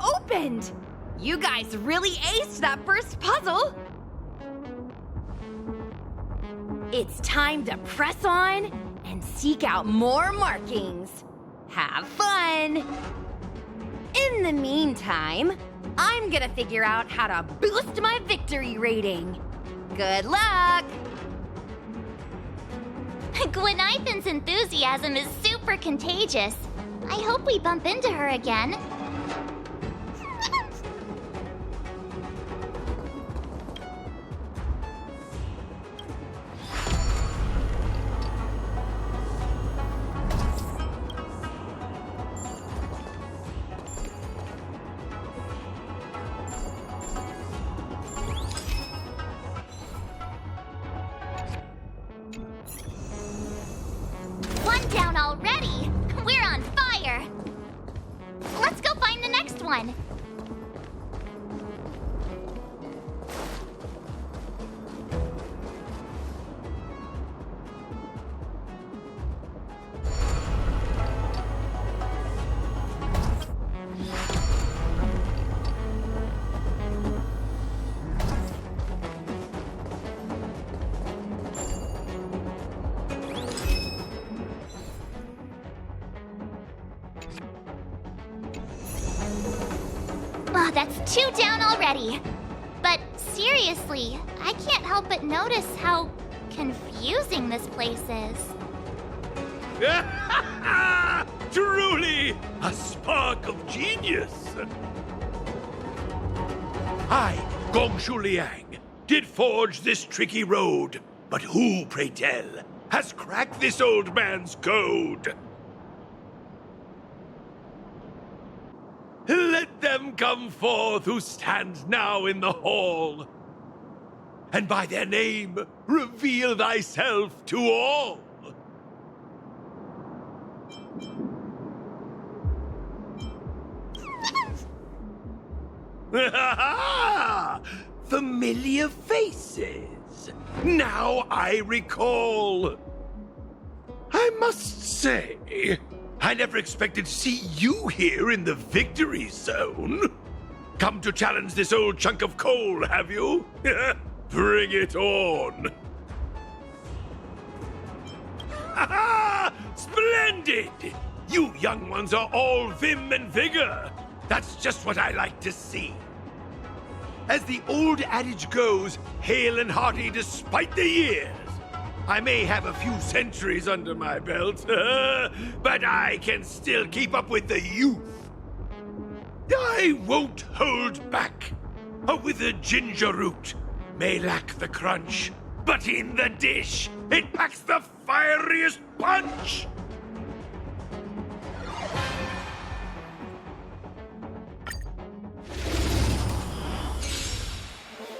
opened! You guys really aced that first puzzle! It's time to press on and seek out more markings. Have fun! In the meantime, I'm gonna figure out how to boost my victory rating. Good luck! Gwenithan's enthusiasm is super contagious. I hope we bump into her again. One down already! We're on fire! Let's go find the next one! Oh, that's 2 down already. But seriously, I can't help but notice how confusing this place is. Truly, a spark of genius! I, Gongshu Liang, did forge this tricky road, but who, pray tell, has cracked this old man's code? Let them come forth who stand now in the hall, and by their name reveal thyself to all. Familiar faces. Now I recall. I must say, I never expected to see you here in the victory zone. Come to challenge this old chunk of coal, have you? Bring it on. Splendid! You young ones are all vim and vigor. That's just what I like to see. As the old adage goes, hale and hearty despite the years. I may have a few centuries under my belt, but I can still keep up with the youth. I won't hold back. A withered ginger root may lack the crunch, but in the dish, it packs the fieriest punch.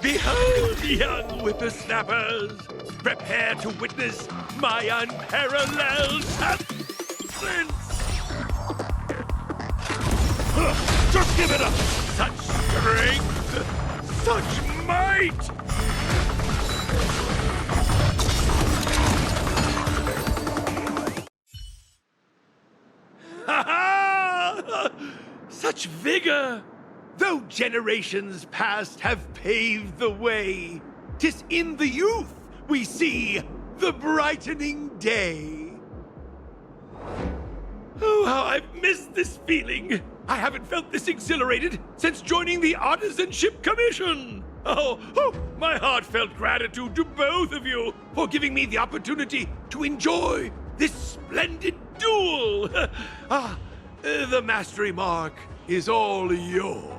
Behold, young whippersnappers, prepare to witness my unparalleled talents! Just give it up! Such strength! Such might! Ha ha! Such vigor! Though generations past have paved the way, 'tis in the youth we see the brightening day. Oh, how I've missed this feeling! I haven't felt this exhilarated since joining the Artisanship Commission! Oh, my heartfelt gratitude to both of you for giving me the opportunity to enjoy this splendid duel! The mastery mark is all yours.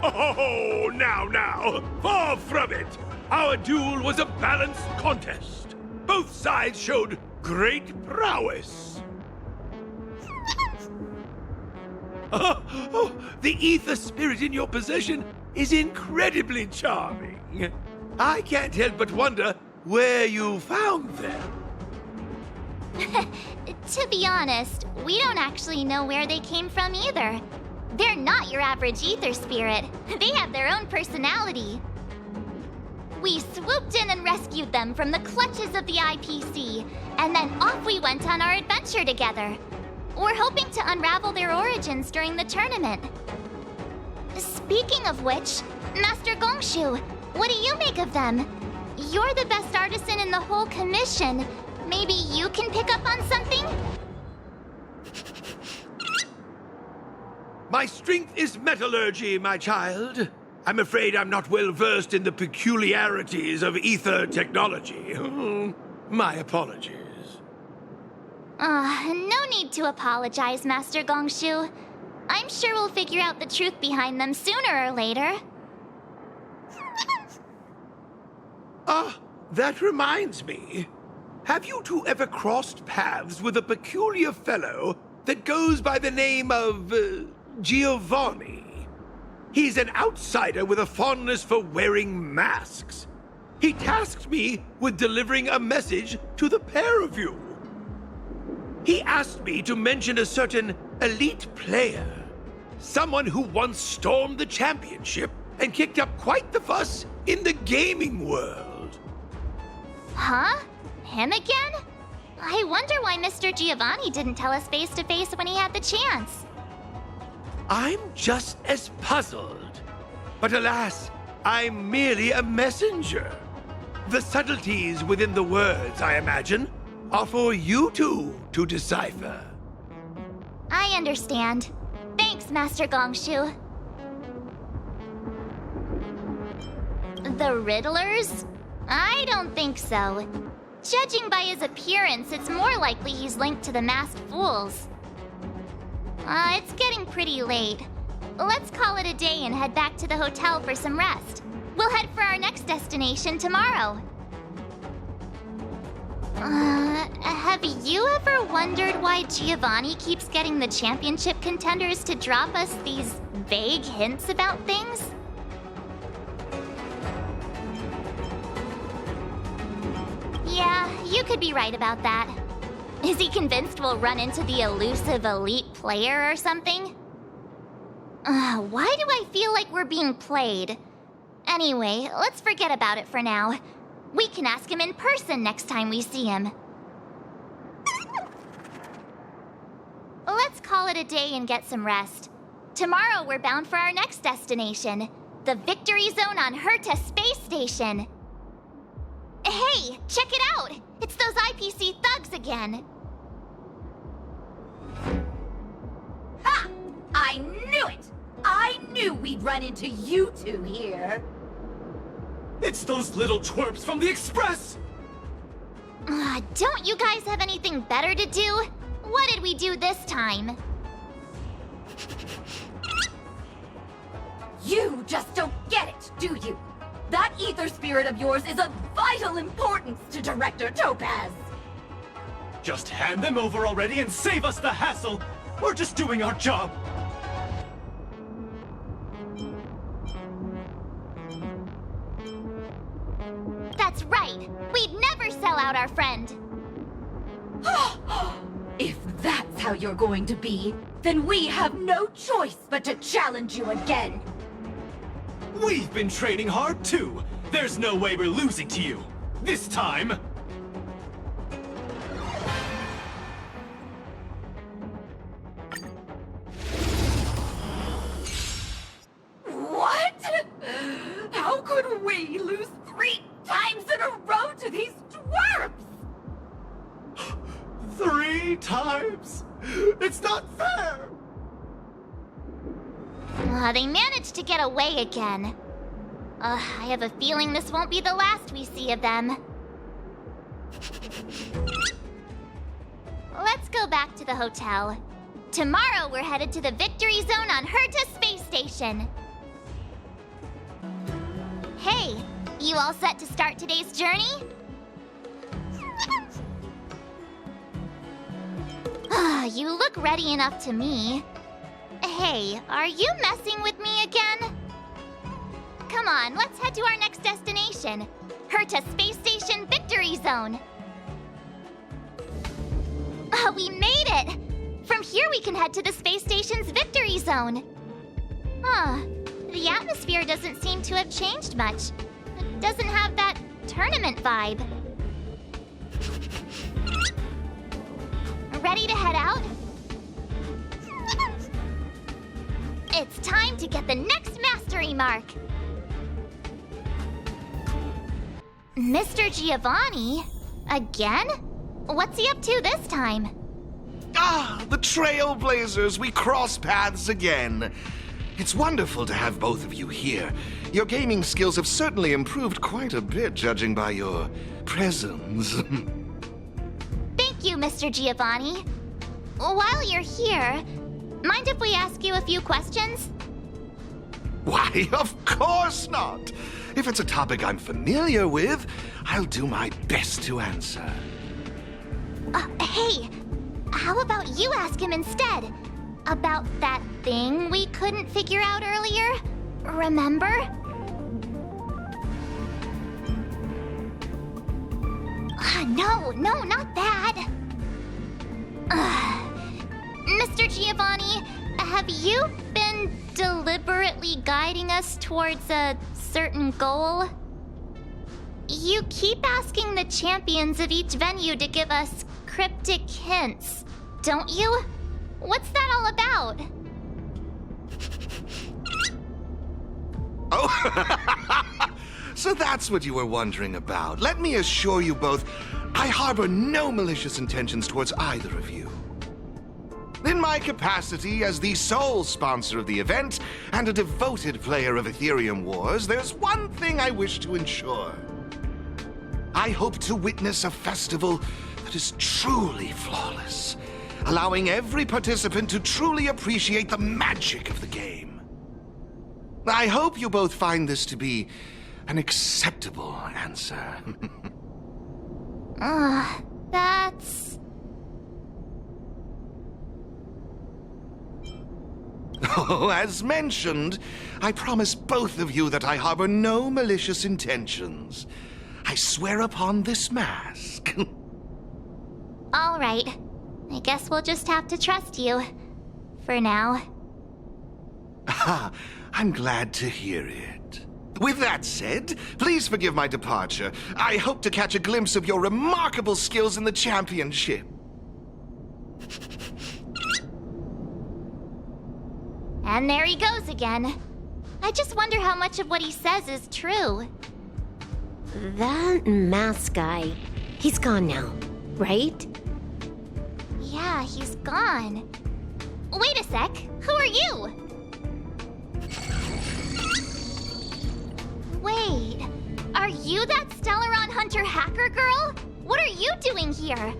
Oh, now, far from it! Our duel was a balanced contest. Both sides showed great prowess. The ether spirit in your possession is incredibly charming. I can't help but wonder where you found them. To be honest, we don't actually know where they came from either. They're not your average ether spirit. They have their own personality. We swooped in and rescued them from the clutches of the IPC, and then off we went on our adventure together. We're hoping to unravel their origins during the tournament. Speaking of which, Master Gongshu, what do you make of them? You're the best artisan in the whole commission. Maybe you can pick up on something? My strength is metallurgy, my child. I'm afraid I'm not well versed in the peculiarities of ether technology. My apologies. No need to apologize, Master Gongshu. I'm sure we'll figure out the truth behind them sooner or later. That reminds me. Have you two ever crossed paths with a peculiar fellow that goes by the name of, Giovanni? He's an outsider with a fondness for wearing masks. He tasked me with delivering a message to the pair of you. He asked me to mention a certain elite player. Someone who once stormed the championship and kicked up quite the fuss in the gaming world. Huh? Him again? I wonder why Mr. Giovanni didn't tell us face to face when he had the chance. I'm just as puzzled. But alas, I'm merely a messenger. The subtleties within the words, I imagine, are for you two to decipher. I understand. Thanks, Master Gongshu. The Riddlers? I don't think so. Judging by his appearance, it's more likely he's linked to the masked fools. It's getting pretty late. Let's call it a day and head back to the hotel for some rest. We'll head for our next destination tomorrow. Have you ever wondered why Giovanni keeps getting the championship contenders to drop us these vague hints about things? Yeah, you could be right about that. Is he convinced we'll run into the elusive elite player or something? Why do I feel like we're being played? Anyway, let's forget about it for now. We can ask him in person next time we see him. Let's call it a day and get some rest. Tomorrow we're bound for our next destination, the Victory Zone on Herta Space Station. Hey, check it out! It's those IPC thugs again. Ha! I knew it! I knew we'd run into you two here. It's those little twerps from the Express! Don't you guys have anything better to do? What did we do this time? You just don't get it, do you? That ether spirit of yours is of vital importance to Director Topaz. Just hand them over already and save us the hassle! We're just doing our job! That's right! We'd never sell out our friend! If that's how you're going to be, then we have no choice but to challenge you again. We've been training hard too! There's no way we're losing to you! This time! What? How could we lose 3 times in a row to these twerps? 3 times? It's not fair! They managed to get away again. I have a feeling this won't be the last we see of them. Let's go back to the hotel. Tomorrow we're headed to the Victory Zone on Herta Space Station. Hey, you all set to start today's journey? You look ready enough to me. Hey, are you messing with me again? Come on, let's head to our next destination, Herta Space Station Victory Zone. We made it! From here we can head to the space station's Victory Zone. The atmosphere doesn't seem to have changed much. It doesn't have that tournament vibe. Ready to head out? time to get the next mastery mark. Mr. Giovanni? Again? What's he up to this time? Ah, the Trailblazers, we cross paths again. It's wonderful to have both of you here. Your gaming skills have certainly improved quite a bit, judging by your presence. Thank you, Mr. Giovanni. While you're here, mind if we ask you a few questions? Why, of course not! If it's a topic I'm familiar with, I'll do my best to answer. Hey, how about you ask him instead? About that thing we couldn't figure out earlier? Remember? No, not that. Mr. Giovanni, have you been deliberately guiding us towards a certain goal? You keep asking the champions of each venue to give us cryptic hints, don't you? What's that all about? Oh, so that's what you were wondering about. Let me assure you both, I harbor no malicious intentions towards either of you. In my capacity as the sole sponsor of the event and a devoted player of Aetherium Wars, there's one thing I wish to ensure. I hope to witness a festival that is truly flawless, allowing every participant to truly appreciate the magic of the game. I hope you both find this to be an acceptable answer. That's... Oh, as mentioned, I promise both of you that I harbor no malicious intentions. I swear upon this mask. All right. I guess we'll just have to trust you. For now. I'm glad to hear it. With that said, please forgive my departure. I hope to catch a glimpse of your remarkable skills in the championship. And there he goes again. I just wonder how much of what he says is true. That mask guy, he's gone now, right? Yeah, he's gone. Wait a sec, who are you? Wait, are you that Stellaron Hunter hacker girl? What are you doing here?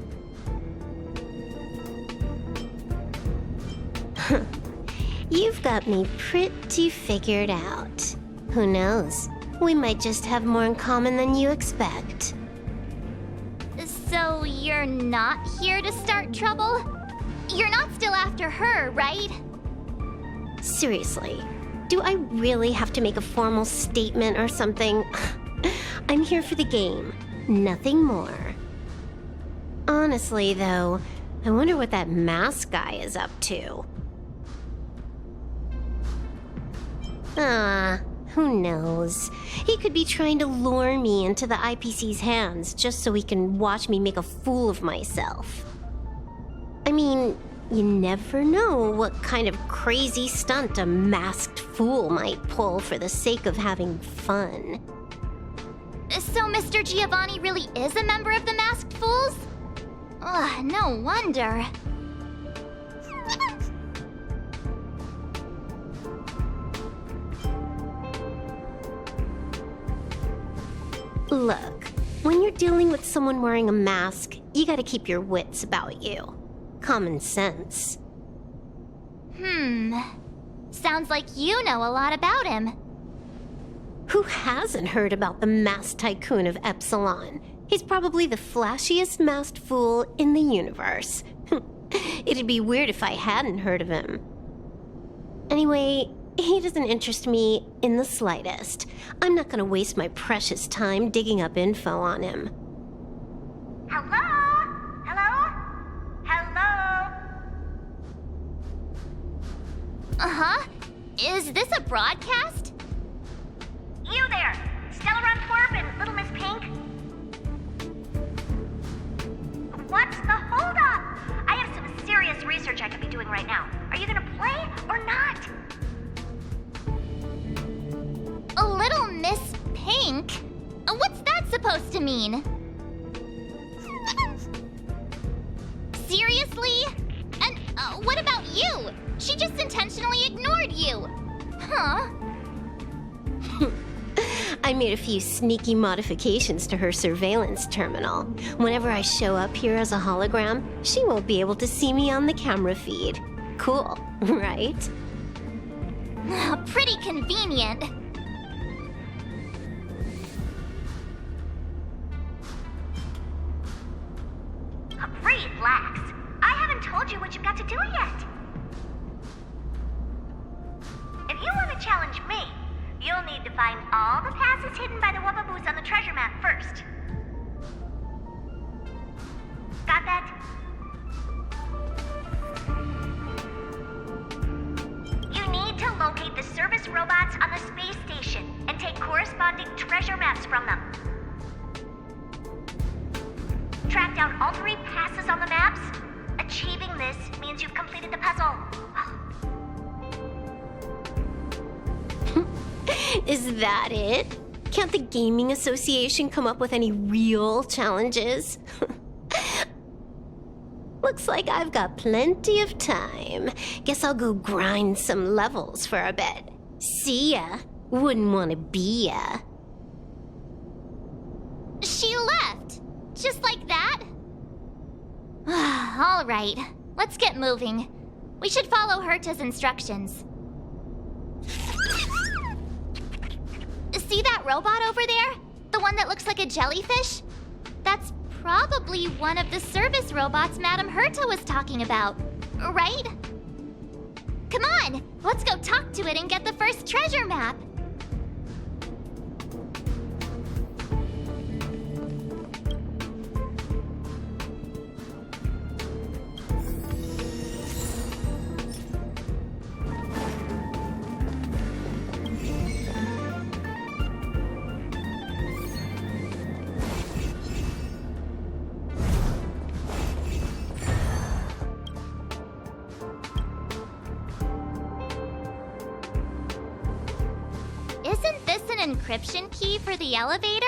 You've got me pretty figured out. Who knows? We might just have more in common than you expect. So you're not here to start trouble? You're not still after her, right? Seriously, do I really have to make a formal statement or something? I'm here for the game, nothing more. Honestly, though, I wonder what that mask guy is up to. Who knows? He could be trying to lure me into the IPC's hands just so he can watch me make a fool of myself. I mean, you never know what kind of crazy stunt a masked fool might pull for the sake of having fun. So Mr. Giovanni really is a member of the Masked Fools? Ugh, no wonder. Look, when you're dealing with someone wearing a mask, you gotta keep your wits about you. Common sense. Sounds like you know a lot about him. Who hasn't heard about the masked tycoon of Epsilon? He's probably the flashiest masked fool in the universe. It'd be weird if I hadn't heard of him. Anyway, he doesn't interest me in the slightest. I'm not gonna waste my precious time digging up info on him. Hello? Hello? Hello? Uh-huh. Is this a broadcast? You there! Stellaron Twerp and Little Miss Pink? What's the holdup? I have some serious research I could be doing right now. Are you gonna play or not? pink? What's that supposed to mean? Seriously? And what about you? She just intentionally ignored you. Huh? I made a few sneaky modifications to her surveillance terminal. Whenever I show up here as a hologram, she won't be able to see me on the camera feed. Cool, right? Pretty convenient. Relax. I haven't told you what you've got to do yet. If you want to challenge me, you'll need to find all the passes hidden by the Wubbaboos on the treasure map first. Got that? You need to locate the service robots on the space station and take corresponding treasure maps from them. Track down all 3 passes on the maps. Achieving this means you've completed the puzzle. Is that it? Can't the Gaming Association come up with any real challenges? Looks like I've got plenty of time. Guess I'll go grind some levels for a bit. See ya. Wouldn't want to be ya. She left. Just like that? All right, let's get moving. We should follow Herta's instructions. See that robot over there? The one that looks like a jellyfish? That's probably one of the service robots Madame Herta was talking about, right? Come on, let's go talk to it and get the first treasure map. Isn't this an encryption key for the elevator?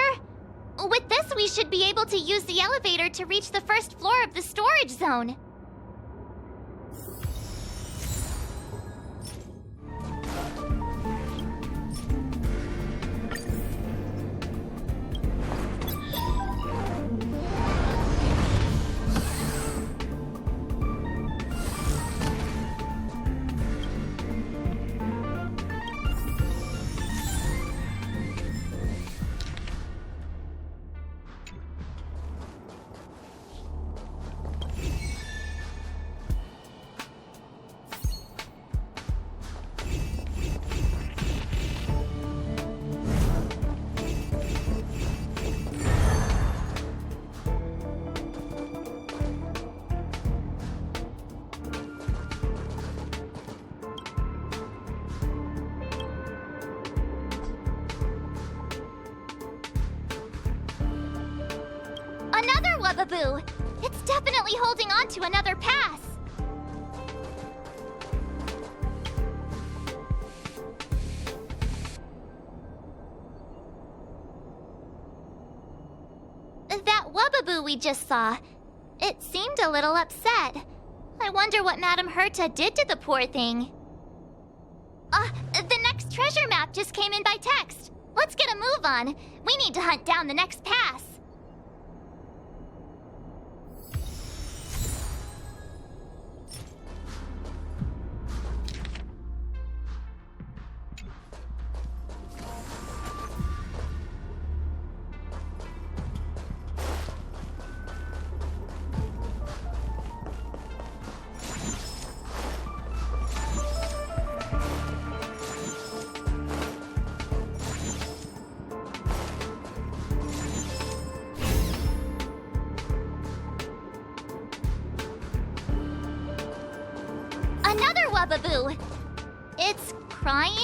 With this, we should be able to use the elevator to reach the first floor of the storage zone. Another Wubbaboo! It's definitely holding on to another pass! That Wubbaboo we just saw, it seemed a little upset. I wonder what Madame Herta did to the poor thing. The next treasure map just came in by text. Let's get a move on. We need to hunt down the next pass. Another Wubbaboo! It's crying?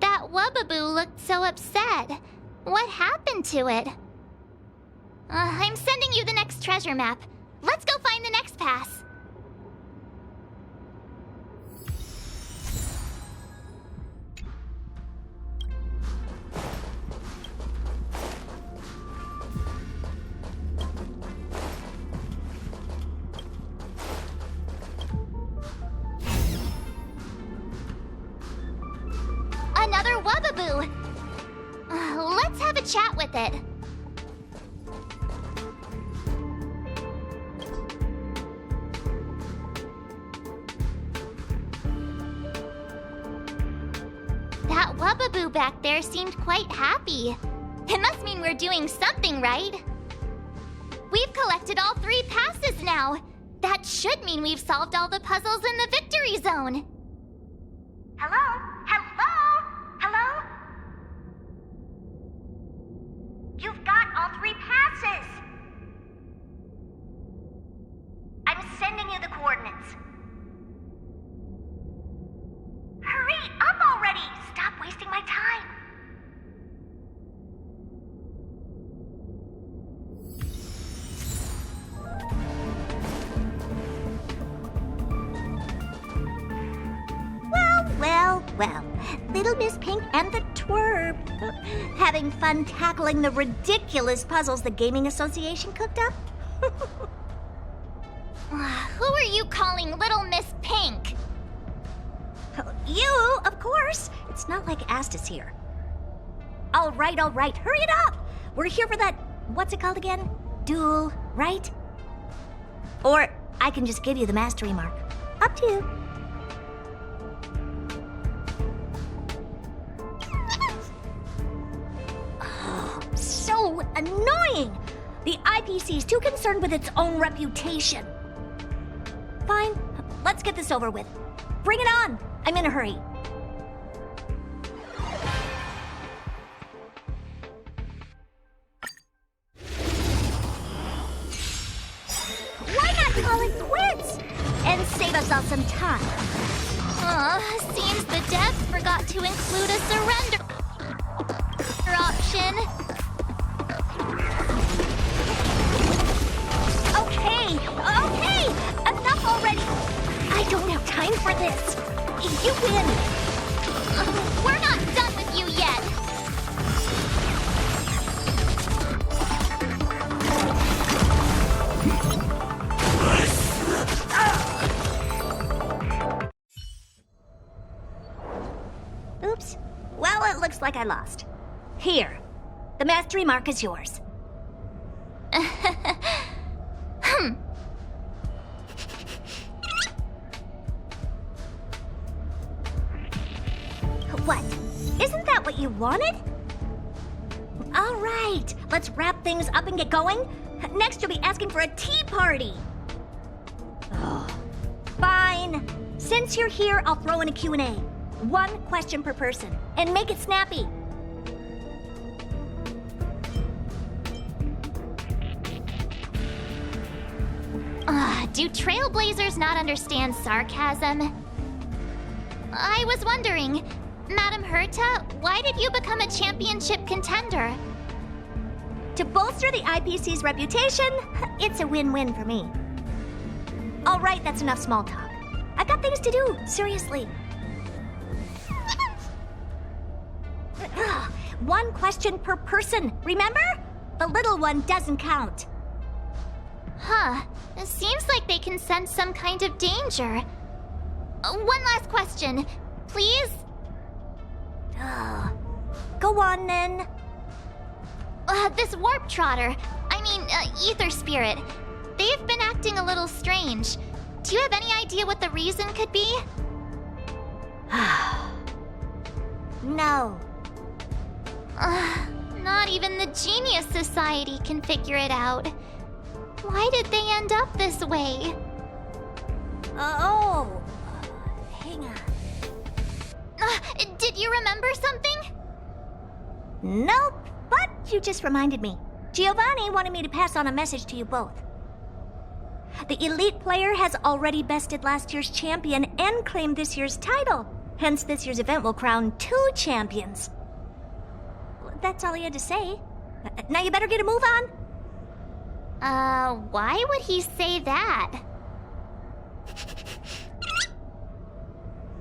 That Wubbaboo looked so upset. What happened to it? I'm sending you the next treasure map. Let's go find the next pass. Another Wubbaboo! Let's have a chat with it. That Wubbaboo back there seemed quite happy. It must mean we're doing something right. We've collected all 3 passes now. That should mean we've solved all the puzzles in the victory zone. Hello? Hello? Hello? You've got all 3 passes! I'm sending you the coordinates. Hurry up already! Stop wasting my time! Well, Little Miss Pink and the Twerp. Having fun tackling the ridiculous puzzles the Gaming Association cooked up? Who are you calling Little Miss Pink? You, of course. It's not like Astus here. All right, hurry it up! We're here for that, what's it called again? Duel, right? Or I can just give you the mastery mark. Up to you. So annoying! The IPC is too concerned with its own reputation. Fine, let's get this over with. Bring it on! I'm in a hurry. Why not call it quits? And save us all some time. Seems the devs forgot to include a surrender option. Okay! Enough already! I don't have time for this. You win. We're not done with you yet. Oops. Well, it looks like I lost. Here. The mastery mark is yours. What? Isn't that what you wanted? All right, let's wrap things up and get going. Next, you'll be asking for a tea party. Oh. Fine. Since you're here, I'll throw in a Q&A. 1 question per person, and make it snappy. Do Trailblazers not understand sarcasm? I was wondering, Madam Herta, why did you become a championship contender? To bolster the IPC's reputation, it's a win-win for me. All right, that's enough small talk. I've got things to do, seriously. 1 question per person, remember? The little one doesn't count. It seems like they can sense some kind of danger. 1 last question, please? Go on, then. This Warp Trotter, Ether Spirit, they've been acting a little strange. Do you have any idea what the reason could be? No. Not even the Genius Society can figure it out. Why did they end up this way? Hang on. Did you remember something? Nope, but you just reminded me. Giovanni wanted me to pass on a message to you both. The elite player has already bested last year's champion and claimed this year's title. Hence, this year's event will crown 2 champions. That's all he had to say. Now you better get a move on. Why would he say that?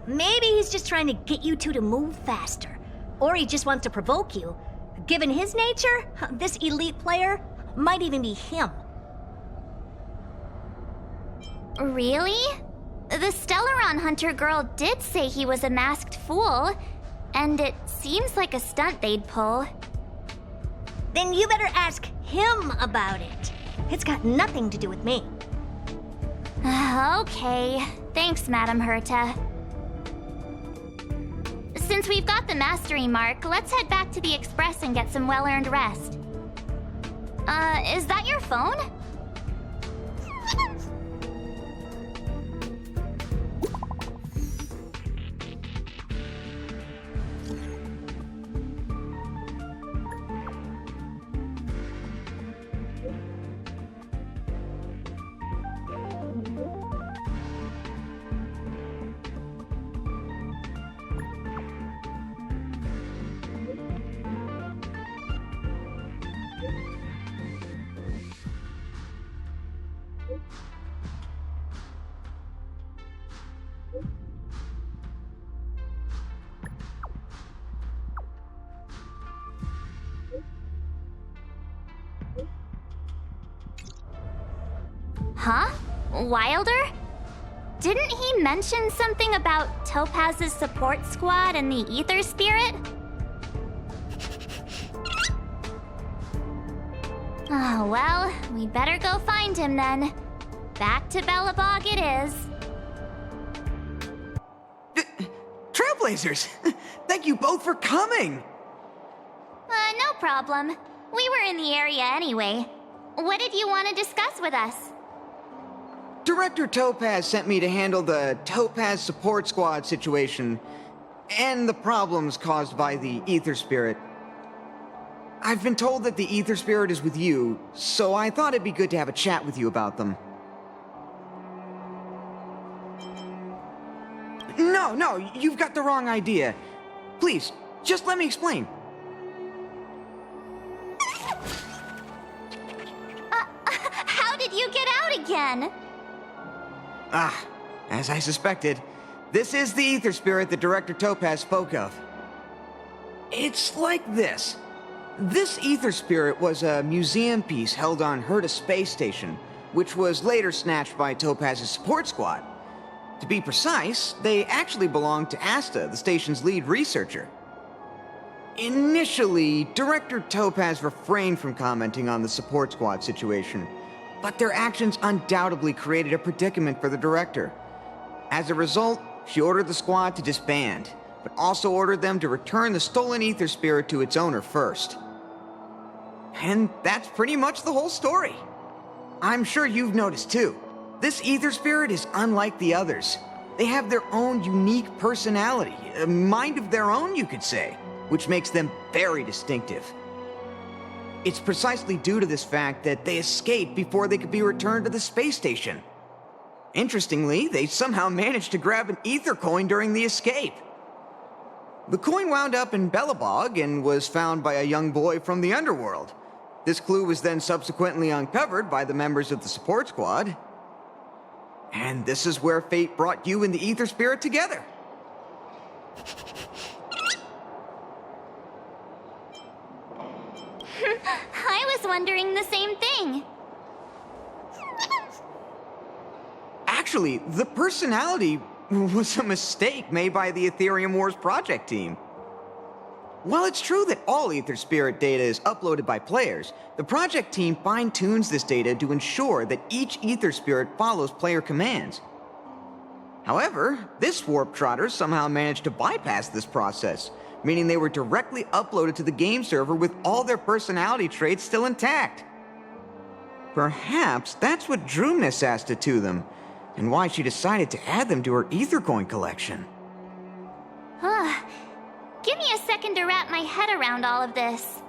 Maybe he's just trying to get you two to move faster. Or he just wants to provoke you. Given his nature, this elite player might even be him. Really? The Stellaron Hunter girl did say he was a masked fool, and it seems like a stunt they'd pull. Then you better ask him about it. It's got nothing to do with me. Okay. Thanks, Madam Herta. Since we've got the mastery mark, let's head back to the Express and get some well-earned rest. Is that your phone? Huh? Wilder? Didn't he mention something about Topaz's support squad and the Ether Spirit? Oh, well, we better go find him then. Back to Bellabog it is. Trailblazers! Thank you both for coming! No problem. We were in the area anyway. What did you want to discuss with us? Director Topaz sent me to handle the Topaz support squad situation and the problems caused by the Ether Spirit. I've been told that the Ether Spirit is with you, so I thought it'd be good to have a chat with you about them. No, you've got the wrong idea. Please, just let me explain. How did you get out again? As I suspected, this is the Ether Spirit that Director Topaz spoke of. It's like this. This Ether Spirit was a museum piece held on Herta space station, which was later snatched by Topaz's support squad. To be precise, they actually belonged to Asta, the station's lead researcher. Initially, Director Topaz refrained from commenting on the support squad situation, but their actions undoubtedly created a predicament for the director. As a result, she ordered the squad to disband, but also ordered them to return the stolen Ether Spirit to its owner first. And that's pretty much the whole story. I'm sure you've noticed too. This Ether Spirit is unlike the others. They have their own unique personality, a mind of their own, you could say, which makes them very distinctive. It's precisely due to this fact that they escaped before they could be returned to the space station. Interestingly, they somehow managed to grab an ether coin during the escape. The coin wound up in Bellabog and was found by a young boy from the underworld. This clue was then subsequently uncovered by the members of the support squad. And this is where fate brought you and the Ether Spirit together. I was wondering the same thing. Actually, the personality was a mistake made by the Aetherium Wars project team. While it's true that all Ether Spirit data is uploaded by players, the project team fine-tunes this data to ensure that each Ether Spirit follows player commands. However, this Warp Trotter somehow managed to bypass this process, meaning they were directly uploaded to the game server with all their personality traits still intact. Perhaps that's what drew Miss Asta to them, and why she decided to add them to her Ether Coin collection. Give me a second to wrap my head around all of this.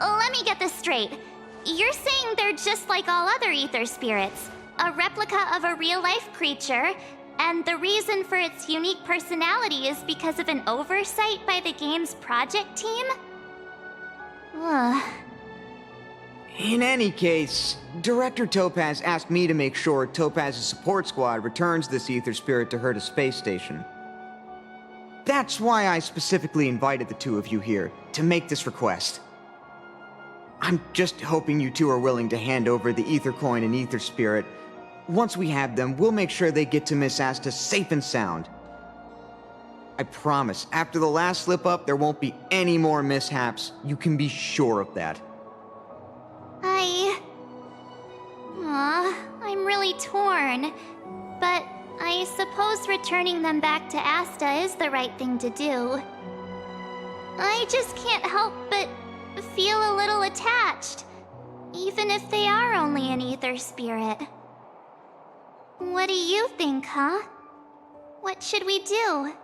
Let me get this straight. You're saying they're just like all other Ether Spirits, a replica of a real-life creature, and the reason for its unique personality is because of an oversight by the game's project team? Ugh. In any case, Director Topaz asked me to make sure Topaz's support squad returns this Aether Spirit to Herta space station. That's why I specifically invited the two of you here, to make this request. I'm just hoping you two are willing to hand over the Aether Coin and Aether Spirit. Once we have them, we'll make sure they get to Miss Asta safe and sound. I promise, after the last slip-up, there won't be any more mishaps. You can be sure of that. I'm really torn. But I suppose returning them back to Asta is the right thing to do. I just can't help but feel a little attached, even if they are only an Aether Spirit. What do you think, huh? What should we do?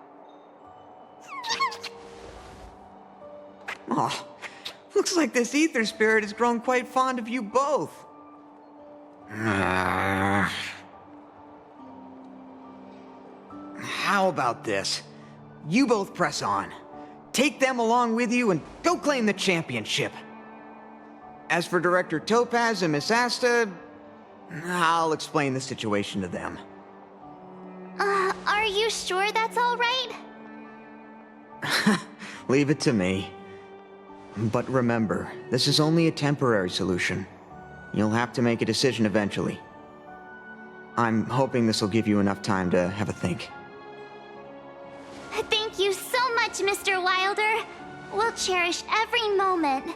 Aw, looks like this Aether Spirit has grown quite fond of you both. How about this? You both press on. Take them along with you and go claim the championship. As for Director Topaz and Miss Asta, I'll explain the situation to them. Are you sure that's all right? Leave it to me. But remember, this is only a temporary solution. You'll have to make a decision eventually. I'm hoping this will give you enough time to have a think. Thank you so much, Mr. Wilder. We'll cherish every moment.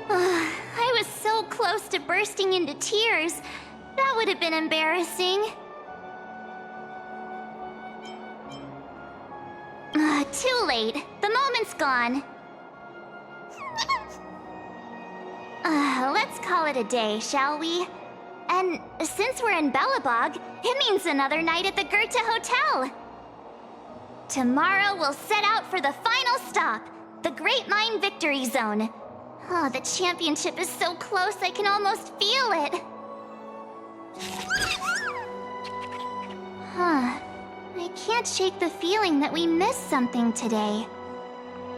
I was so close to bursting into tears. That would have been embarrassing. Too late. The moment's gone. Let's call it a day, shall we? And since we're in Belobog, it means another night at the Herta Hotel. Tomorrow we'll set out for the final stop, the Great Mine Victory Zone. Oh, the championship is so close I can almost feel it. I can't shake the feeling that we missed something today.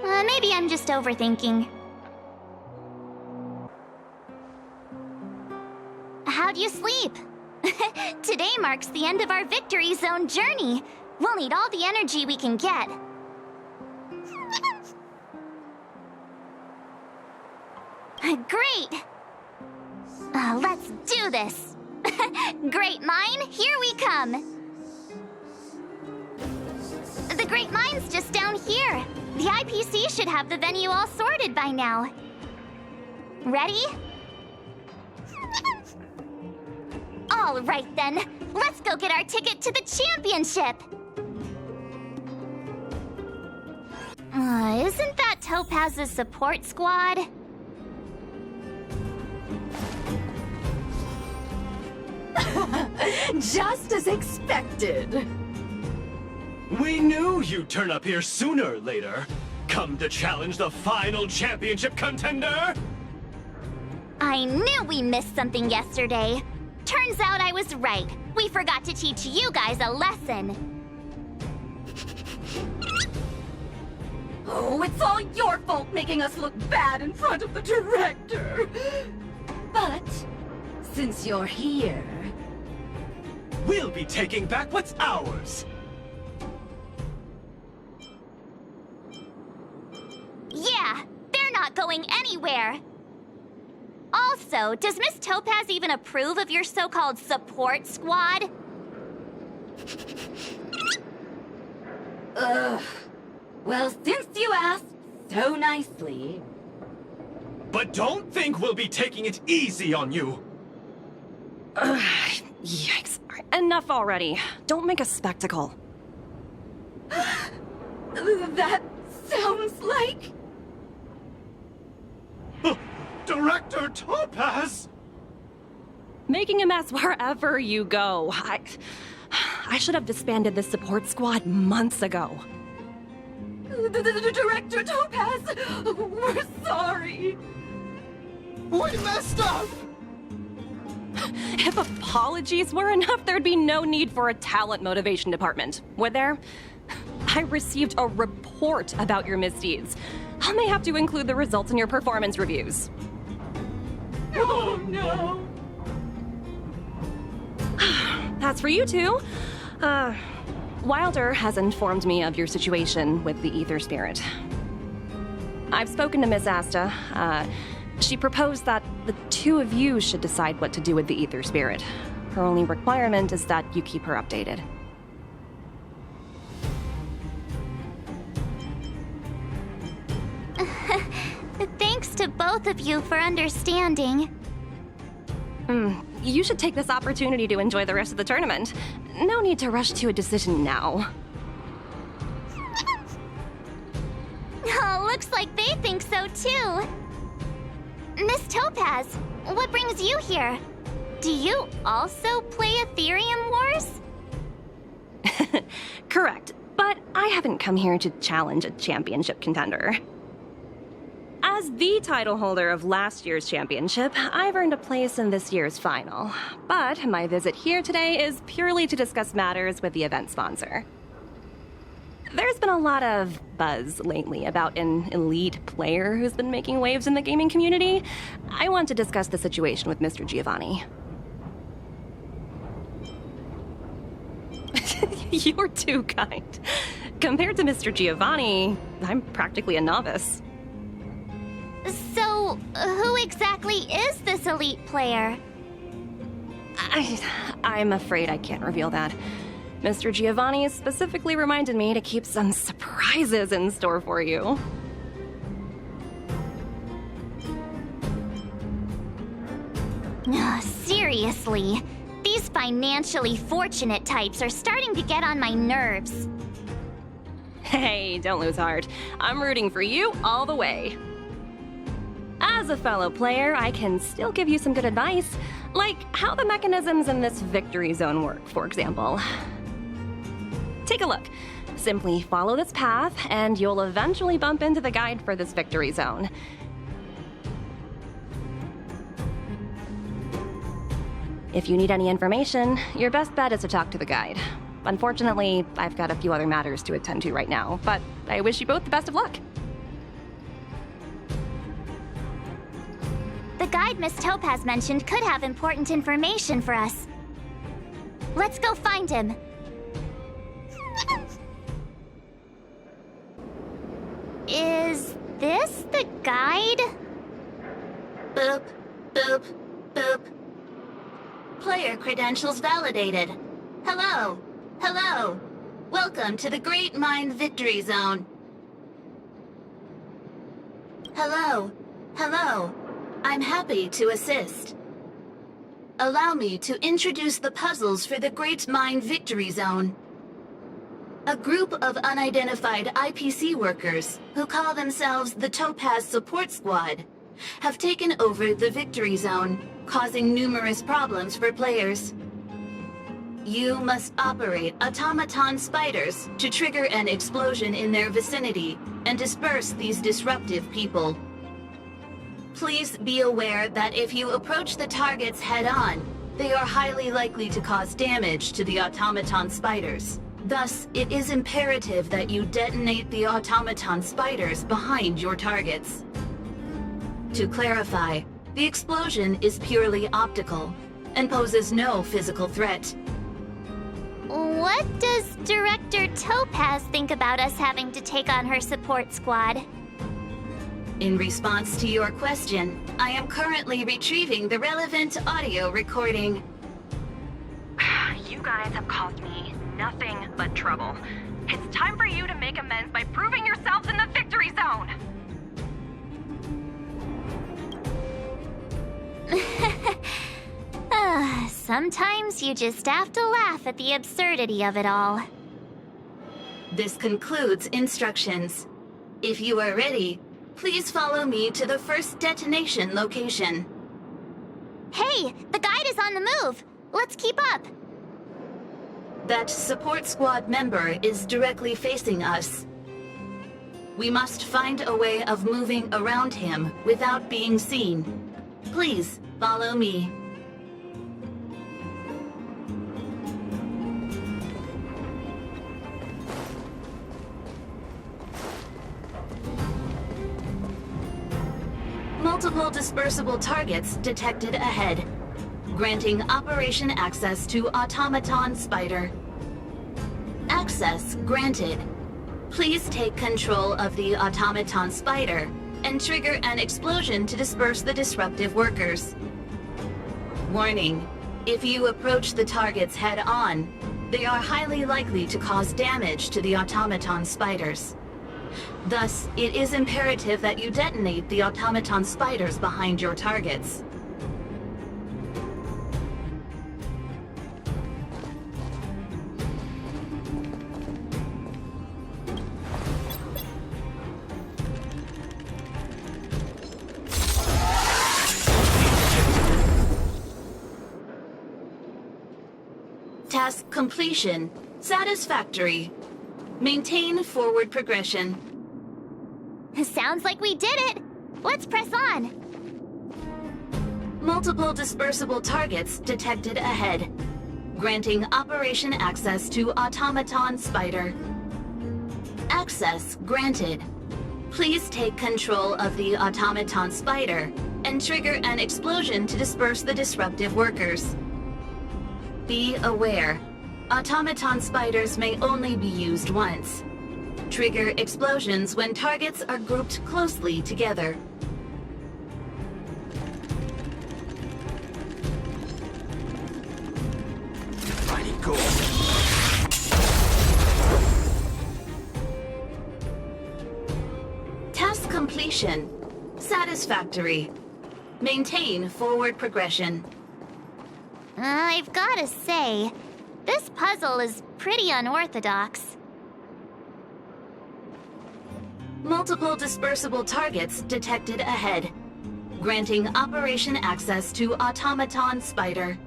Maybe I'm just overthinking. How'd you sleep? Today marks the end of our Victory Zone journey. We'll need all the energy we can get. Great! Let's do this! Great Mine, here we come! The Great Mine's just down here. The IPC should have the venue all sorted by now. Ready? All right then, let's go get our ticket to the championship! Isn't that Topaz's support squad? Just as expected. We knew you'd turn up here sooner or later. Come to challenge the final championship contender? I knew we missed something yesterday. Turns out I was right. We forgot to teach you guys a lesson. Oh, it's all your fault making us look bad in front of the director. But since you're here, We'll be taking back what's ours. Yeah, they're not going anywhere. Also, does Miss Topaz even approve of your so-called support squad? Ugh. Well, since you asked so nicely... But don't think we'll be taking it easy on you. Yikes. Enough already. Don't make a spectacle. That sounds like... Director Topaz! Making a mess wherever you go. I should have disbanded this support squad months ago. Director Topaz, we're sorry. We messed up! If apologies were enough, there'd be no need for a talent motivation department, would there? I received a report about your misdeeds. I may have to include the results in your performance reviews. Oh no! As for you two, Wilder has informed me of your situation with the Ether Spirit. I've spoken to Miss Asta. She proposed that the two of you should decide what to do with the Ether Spirit. Her only requirement is that you keep her updated. Thanks to both of you for understanding. You should take this opportunity to enjoy the rest of the tournament. No need to rush to a decision now. Oh, looks like they think so too. Miss Topaz, what brings you here? Do you also play Aetherium Wars? Correct, but I haven't come here to challenge a championship contender. As the title holder of last year's championship, I've earned a place in this year's final. But my visit here today is purely to discuss matters with the event sponsor. There's been a lot of buzz lately about an elite player who's been making waves in the gaming community. I want to discuss the situation with Mr. Giovanni. You're too kind. Compared to Mr. Giovanni, I'm practically a novice. So, who exactly is this elite player? I'm afraid I can't reveal that. Mr. Giovanni specifically reminded me to keep some surprises in store for you. Seriously, these financially fortunate types are starting to get on my nerves. Hey, don't lose heart. I'm rooting for you all the way. As a fellow player, I can still give you some good advice, like how the mechanisms in this victory zone work, for example. Take a look. Simply follow this path, and you'll eventually bump into the guide for this victory zone. If you need any information, your best bet is to talk to the guide. Unfortunately, I've got a few other matters to attend to right now, but I wish you both the best of luck. The guide Miss Topaz mentioned could have important information for us. Let's go find him. Is this the guide? Boop, boop, boop. Player credentials validated. Hello, hello. Welcome to the Great Mind Victory Zone. Hello, hello. I'm happy to assist. Allow me to introduce the puzzles for the Great Mind Victory Zone. A group of unidentified IPC workers, who call themselves the Topaz Support Squad, have taken over the Victory Zone, causing numerous problems for players. You must operate automaton spiders to trigger an explosion in their vicinity and disperse these disruptive people. Please be aware that if you approach the targets head-on, they are highly likely to cause damage to the automaton spiders. Thus, it is imperative that you detonate the automaton spiders behind your targets. To clarify, the explosion is purely optical and poses no physical threat. What does Director Topaz think about us having to take on her support squad? In response to your question, I am currently retrieving the relevant audio recording. You guys have caused me nothing but trouble. It's time for you to make amends by proving yourselves in the victory zone! Sometimes you just have to laugh at the absurdity of it all. This concludes instructions. If you are ready, please follow me to the first detonation location. Hey, the guide is on the move. Let's keep up. That support squad member is directly facing us. We must find a way of moving around him without being seen. Please follow me. Multiple dispersible targets detected ahead. Granting operation access to Automaton Spider. Access granted. Please take control of the Automaton Spider and trigger an explosion to disperse the disruptive workers. Warning. If you approach the targets head-on, they are highly likely to cause damage to the Automaton Spiders. Thus, it is imperative that you detonate the Automaton Spiders behind your targets. Task completion. Satisfactory. Maintain forward progression. Sounds like we did it! Let's press on! Multiple dispersible targets detected ahead. Granting operation access to Automaton Spider. Access granted. Please take control of the Automaton Spider and trigger an explosion to disperse the disruptive workers. Be aware. Automaton Spiders may only be used once. Trigger explosions when targets are grouped closely together. Finding gold. Task completion. Satisfactory. Maintain forward progression. I've gotta say, this puzzle is pretty unorthodox. Multiple dispersible targets detected ahead. Granting operation access to Automaton Spider.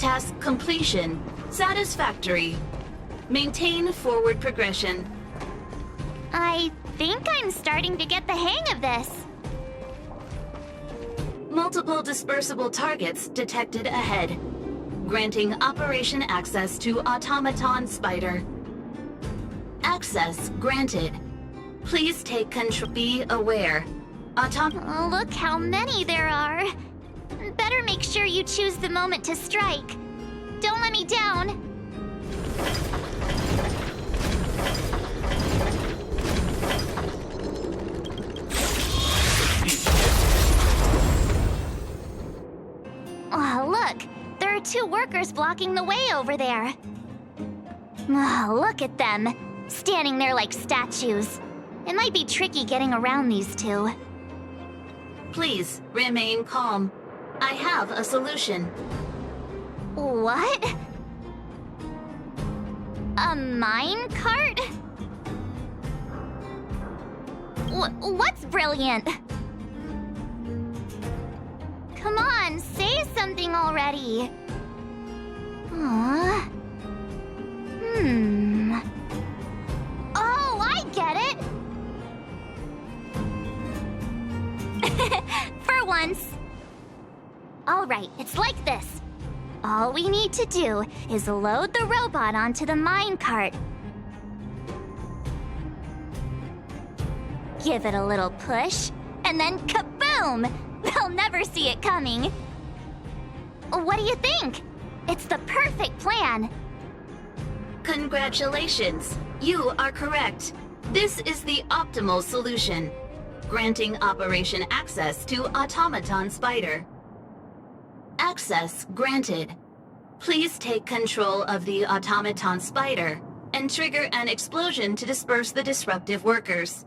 Task completion. Satisfactory. Maintain forward progression. I think I'm starting to get the hang of this. Multiple dispersible targets detected ahead. Granting operation access to Automaton Spider. Access granted. Please take control. Be aware. Look how many there are. Better make sure you choose the moment to strike. Don't let me down. Oh, look! There are two workers blocking the way over there. Oh, look at them, standing there like statues. It might be tricky getting around these two. Please remain calm. I have a solution. What? A mine cart? What's brilliant? Come on, say something already. Aww. Oh, I get it! For once. Alright, it's like this. All we need to do is load the robot onto the minecart. Give it a little push, and then kaboom! They'll never see it coming. What do you think? It's the perfect plan. Congratulations. You are correct. This is the optimal solution. Granting operation access to Automaton Spider. Access granted. Please take control of the Automaton Spider and trigger an explosion to disperse the disruptive workers.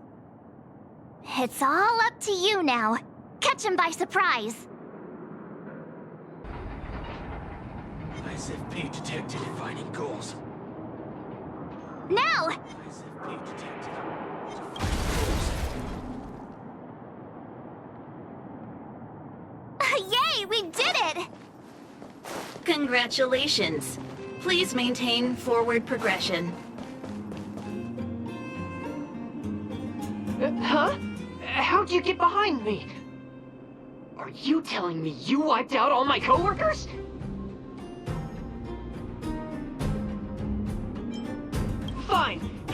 It's all up to you now. Catch him by surprise. ISFP detected defining goals. Now! ISFP detected Yay, we did it! Congratulations. Please maintain forward progression. Huh? How'd you get behind me? Are you telling me you wiped out all my coworkers?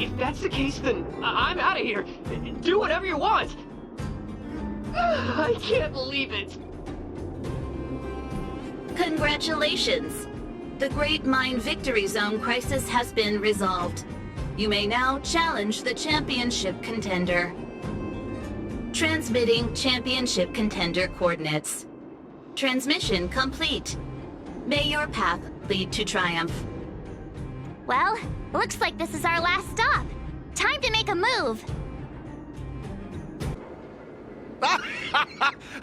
If that's the case, then I'm out of here. Do whatever you want. I can't believe it. Congratulations! The Great Mind Victory Zone crisis has been resolved. You may now challenge the championship contender. Transmitting championship contender coordinates. Transmission complete. May your path lead to triumph. Well, looks like this is our last stop. Time to make a move.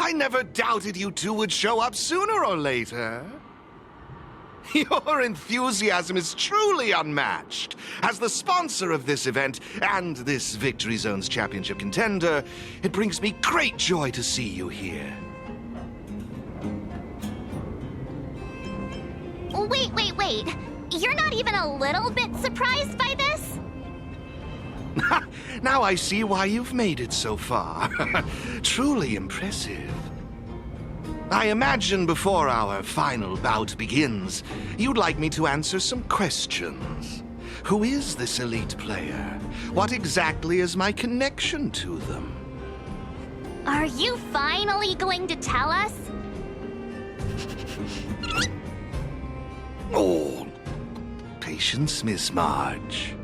I never doubted you two would show up sooner or later. Your enthusiasm is truly unmatched. As the sponsor of this event and this Victory Zone's championship contender, it brings me great joy to see you here. Wait. You're not even a little bit surprised by this? Now I see why you've made it so far. Truly impressive. I imagine before our final bout begins, you'd like me to answer some questions. Who is this elite player? What exactly is my connection to them? Are you finally going to tell us? Oh, patience, Miss Marge.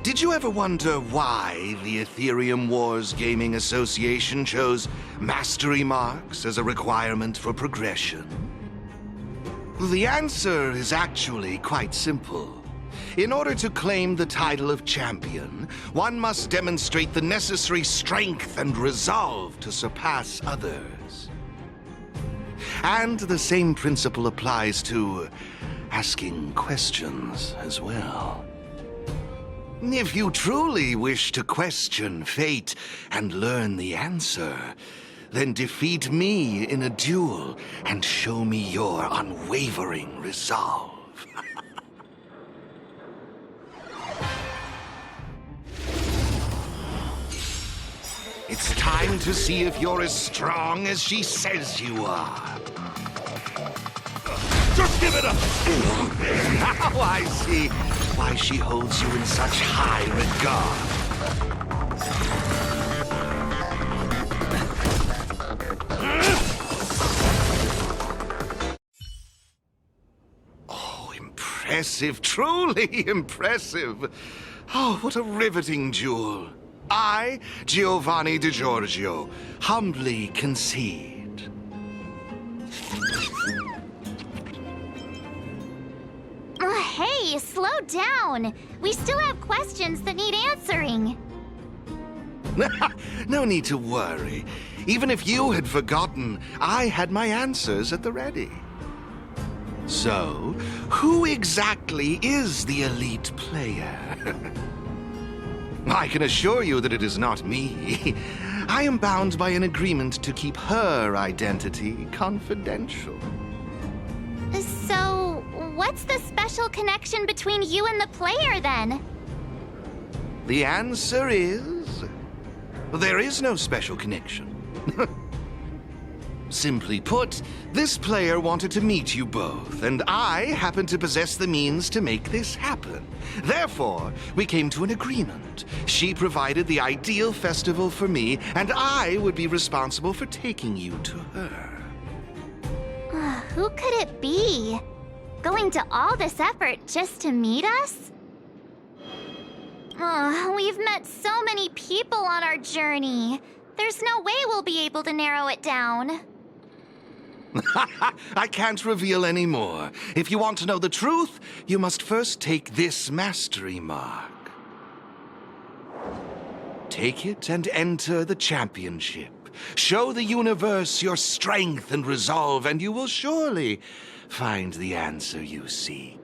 Did you ever wonder why the Aetherium Wars Gaming Association chose mastery marks as a requirement for progression? The answer is actually quite simple. In order to claim the title of champion, one must demonstrate the necessary strength and resolve to surpass others. And the same principle applies to asking questions as well. If you truly wish to question fate and learn the answer, then defeat me in a duel and show me your unwavering resolve. It's time to see if you're as strong as she says you are. Just give it up! Now I see why she holds you in such high regard. Oh, impressive, truly impressive. Oh, what a riveting duel. I, Giovanni Di Giorgio, humbly concede. Hey, slow down. We still have questions that need answering. No need to worry. Even if you had forgotten, I had my answers at the ready. So, who exactly is the elite player? I can assure you that it is not me. I am bound by an agreement to keep her identity confidential. So, what's the special connection between you and the player, then? The answer is... there is no special connection. Simply put, this player wanted to meet you both, and I happen to possess the means to make this happen. Therefore, we came to an agreement. She provided the ideal festival for me, and I would be responsible for taking you to her. Who could it be? Going to all this effort just to meet us? We've met so many people on our journey. There's no way we'll be able to narrow it down. I can't reveal any more. If you want to know the truth, you must first take this mastery mark. Take it and enter the championship. Show the universe your strength and resolve, and you will surely find the answer you seek.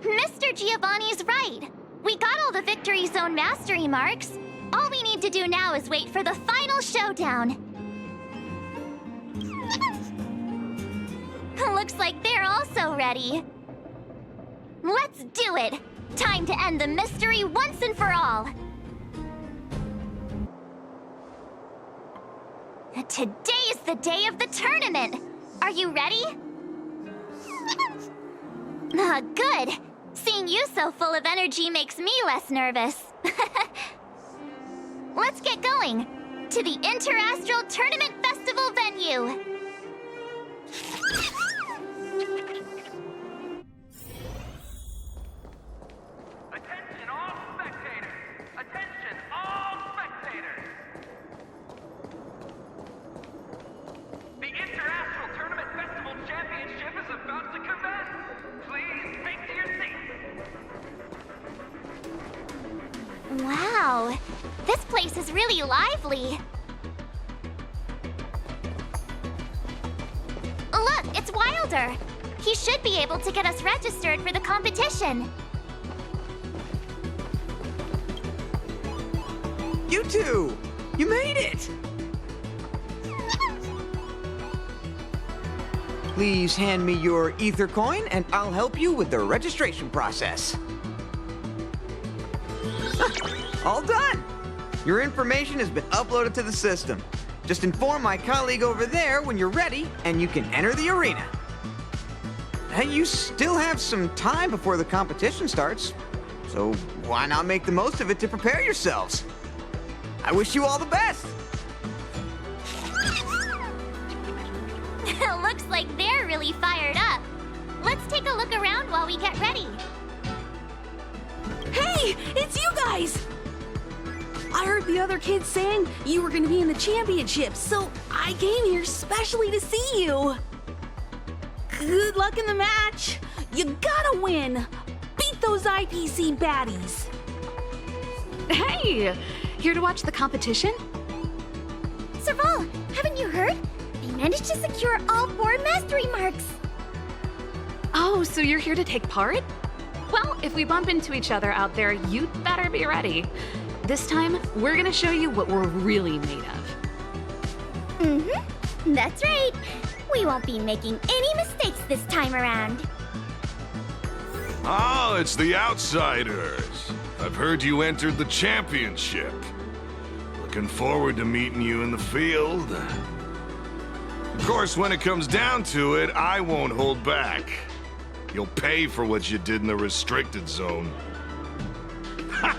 Mr. Giovanni's right. We got all the Victory Zone mastery marks. All we need to do now is wait for the final showdown. Looks like they're also ready. Let's do it! Time to end the mystery once and for all. Today's the day of the tournament. Are you ready? Good. Seeing you so full of energy makes me less nervous. Let's get going to the Interastral Tournament Festival venue. Attention all spectators! Attention all spectators! The Interastral Tournament Festival Championship is about to commence. Please take to your seats. Wow, this place is really lively. Look, it's Wilder. He should be able to get us registered for the competition. You two! You made it! Please hand me your Ether coin and I'll help you with the registration process. All done! Your information has been uploaded to the system. Just inform my colleague over there when you're ready and you can enter the arena. And you still have some time before the competition starts, so why not make the most of it to prepare yourselves? I wish you all the best! Looks like they're really fired up. Let's take a look around while we get ready. Hey, it's you guys! I heard the other kids saying you were gonna be in the championship, so I came here specially to see you. Good luck in the match. You gotta win. Beat those IPC baddies. Hey! Here to watch the competition? Serval, haven't you heard? They managed to secure all 4 mastery marks. Oh, so you're here to take part? Well, if we bump into each other out there, you'd better be ready. This time, we're gonna show you what we're really made of. Mm-hmm. That's right. We won't be making any mistakes this time around. Oh, it's the Outsiders. I've heard you entered the championship. Looking forward to meeting you in the field. Of course, when it comes down to it, I won't hold back. You'll pay for what you did in the restricted zone.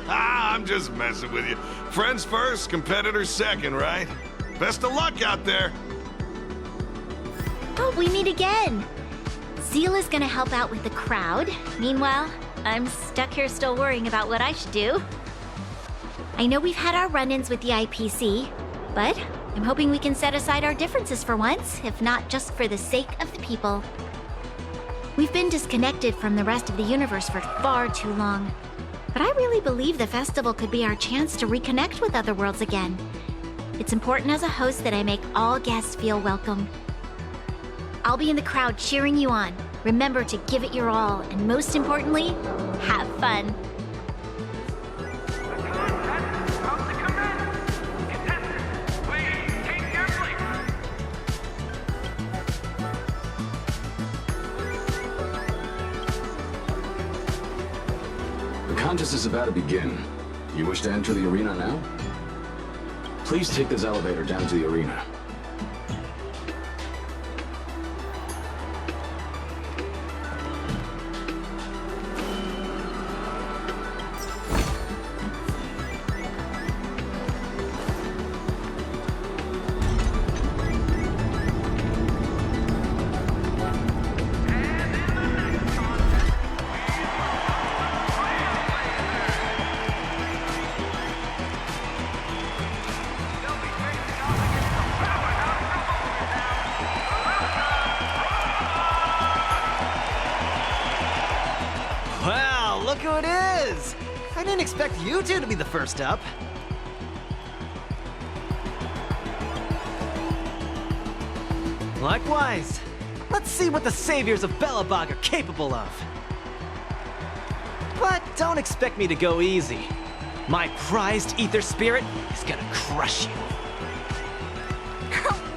I'm just messing with you. Friends first, competitors second, right? Best of luck out there. Oh, we meet again. Zila's gonna help out with the crowd. Meanwhile, I'm stuck here still worrying about what I should do. I know we've had our run-ins with the IPC, but I'm hoping we can set aside our differences for once, if not just for the sake of the people. We've been disconnected from the rest of the universe for far too long. But I really believe the festival could be our chance to reconnect with other worlds again. It's important as a host that I make all guests feel welcome. I'll be in the crowd cheering you on. Remember to give it your all, and most importantly, have fun. The contest is about to begin. You wish to enter the arena now? Please take this elevator down to the arena. Wow, look who it is! I didn't expect you two to be the first up. Likewise. Let's see what the saviors of Belobog are capable of. But don't expect me to go easy. My prized ether spirit is gonna crush you.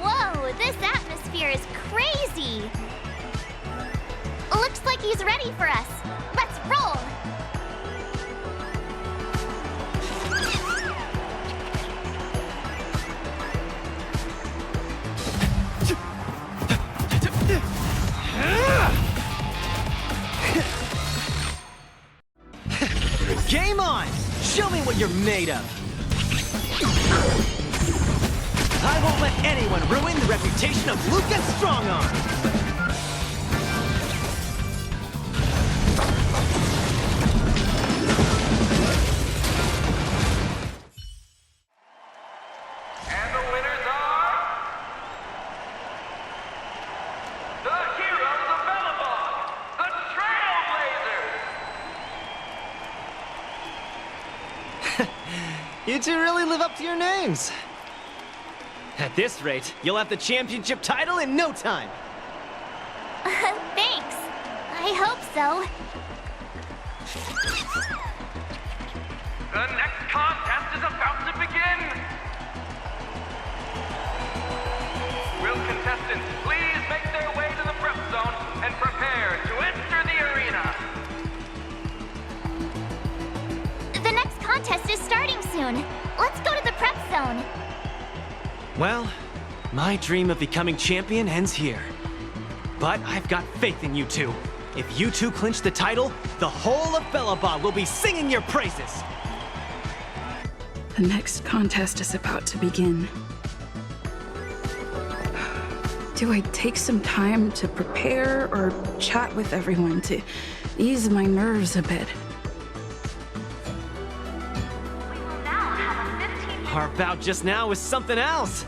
Whoa, this atmosphere is crazy. Looks like he's ready for us. Let's roll. made of. I won't let anyone ruin the reputation of Luca's Strongarm! You two really live up to your names. At this rate, you'll have the championship title in no time. Thanks. I hope so. The next contest is about to begin! Will contestants please make their way to the prep zone and prepare to enter the arena? The next contest is starting soon. Let's go to the prep zone. Well, my dream of becoming champion ends here. But I've got faith in you two. If you two clinch the title, the whole of Belobog will be singing your praises. The next contest is about to begin. Do I take some time to prepare or chat with everyone to ease my nerves a bit? Our bout just now was something else.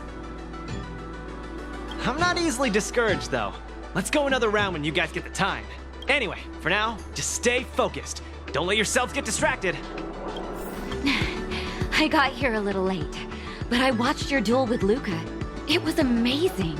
I'm not easily discouraged, though. Let's go another round when you guys get the time. Anyway, for now, just stay focused. Don't let yourselves get distracted. I got here a little late, but I watched your duel with Luca. It was amazing.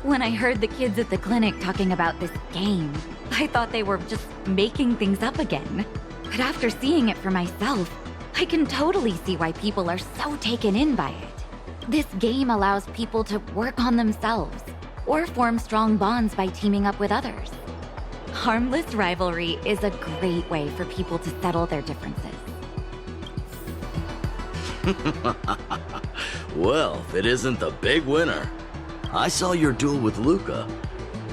When I heard the kids at the clinic talking about this game, I thought they were just making things up again. But after seeing it for myself, I can totally see why people are so taken in by it. This game allows people to work on themselves, or form strong bonds by teaming up with others. Harmless rivalry is a great way for people to settle their differences. Well, if it isn't the big winner. I saw your duel with Luca.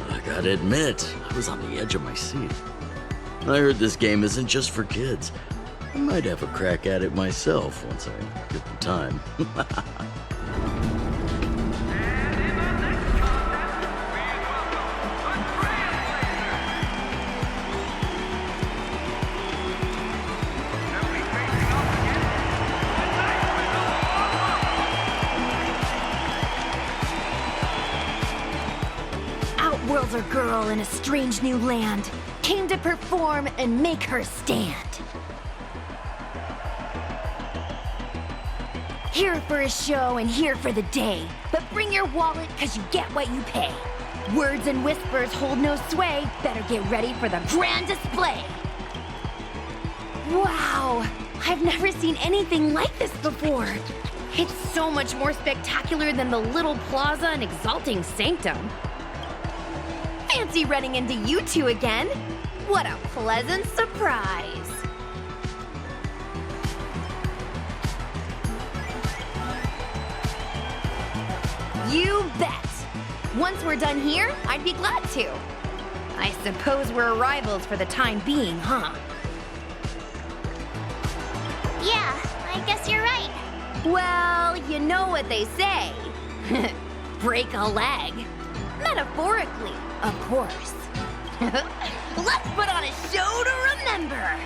I gotta admit, I was on the edge of my seat. I heard this game isn't just for kids. I might have a crack at it myself once I get the time. Outworlds a girl in a strange new land, came to perform and make her stand. Here for a show and here for the day, but bring your wallet cause you get what you pay. Words and whispers hold no sway, better get ready for the grand display. Wow, I've never seen anything like this before. It's so much more spectacular than the little plaza in Exalting Sanctum. Fancy running into you two again. What a pleasant surprise. You bet! Once we're done here, I'd be glad to. I suppose we're rivals for the time being, huh? Yeah, I guess you're right. Well, you know what they say. Break a leg. Metaphorically, of course. Let's put on a show to remember!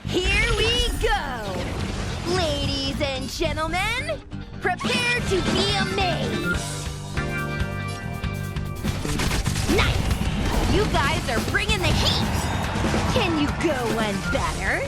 Here we go! Ladies and gentlemen, prepare to be amazed! Nice! You guys are bringing the heat! Can you go one better?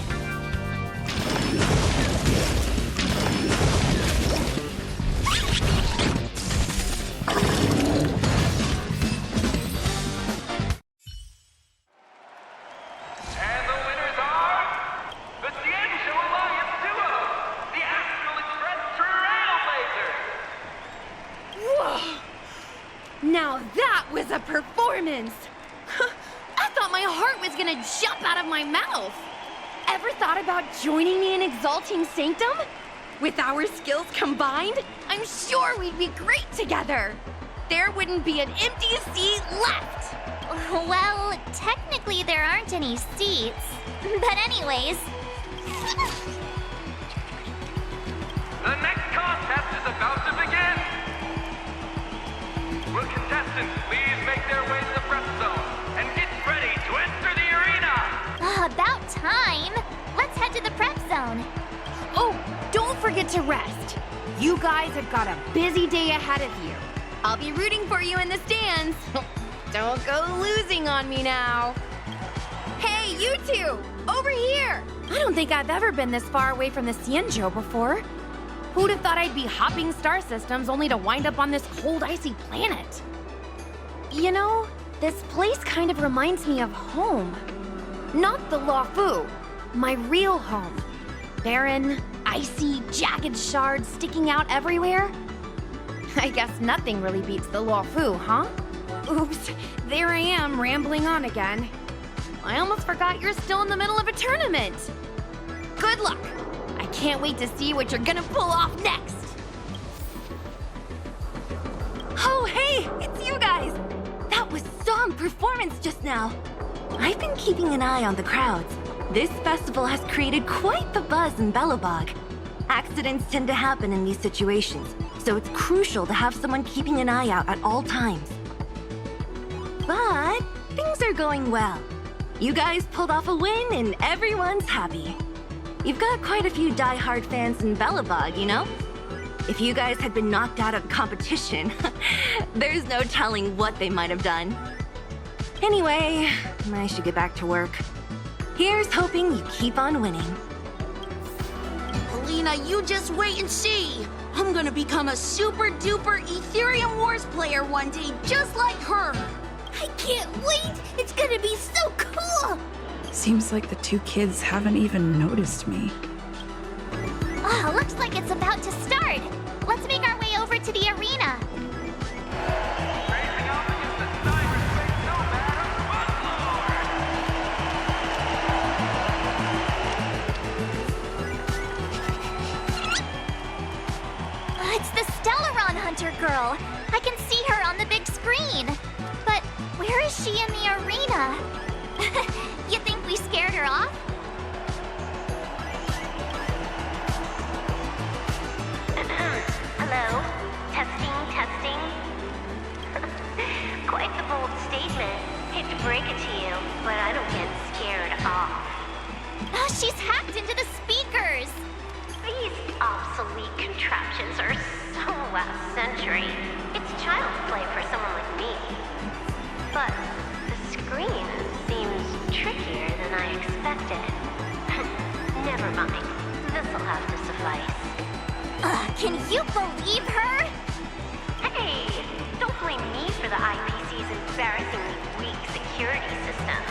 Now that was a performance! I thought my heart was gonna jump out of my mouth! Ever thought about joining me in Exalting Sanctum? With our skills combined, I'm sure we'd be great together! there wouldn't be an empty seat left! Well, technically there aren't any seats. But anyways... The next contest is about to begin! Will contestants please make their way to the prep zone and get ready to enter the arena? About time! Let's head to the prep zone. Oh, don't forget to rest. You guys have got a busy day ahead of you. I'll be rooting for you in the stands. Don't go losing on me now. Hey, you two! Over here! I don't think I've ever been this far away from the Cienjo before. Who'd have thought I'd be hopping star systems only to wind up on this cold, icy planet? You know, this place kind of reminds me of home. Not the Luofu, my real home. Barren, icy, jagged shards sticking out everywhere. I guess nothing really beats the Luofu, huh? Oops, there I am, rambling on again. I almost forgot you're still in the middle of a tournament. Good luck. I can't wait to see what you're gonna pull off next. Oh, hey, it's you guys. That was some performance just now. I've been keeping an eye on the crowds. This festival has created quite the buzz in Belobog. Accidents tend to happen in these situations, so it's crucial to have someone keeping an eye out at all times. But things are going well. You guys pulled off a win and everyone's happy. You've got quite a few die-hard fans in Belobog, you know? If you guys had been knocked out of the competition, there's no telling what they might have done. Anyway, I should get back to work. Here's hoping you keep on winning. Alina, you just wait and see. I'm gonna become a super-duper Aetherium Wars player one day, just like her. I can't wait! It's gonna be so cool! Seems like the two kids haven't even noticed me. Oh, looks like it's about to start. Let's make our way over to the arena. It's the Stellaron Hunter girl. I can see her on the big screen. But where is she in the arena? You think we scared her off? Hello? Testing. Quite the bold statement. Hate to break it to you, but I don't get scared off. Oh, she's hacked into the speakers. These obsolete contraptions are so last century. It's child's play for someone like me. But the screen seems trickier than I expected. Never mind. This'll have to suffice. Can you believe her? Hey, don't blame me for the IPC's embarrassingly weak security system.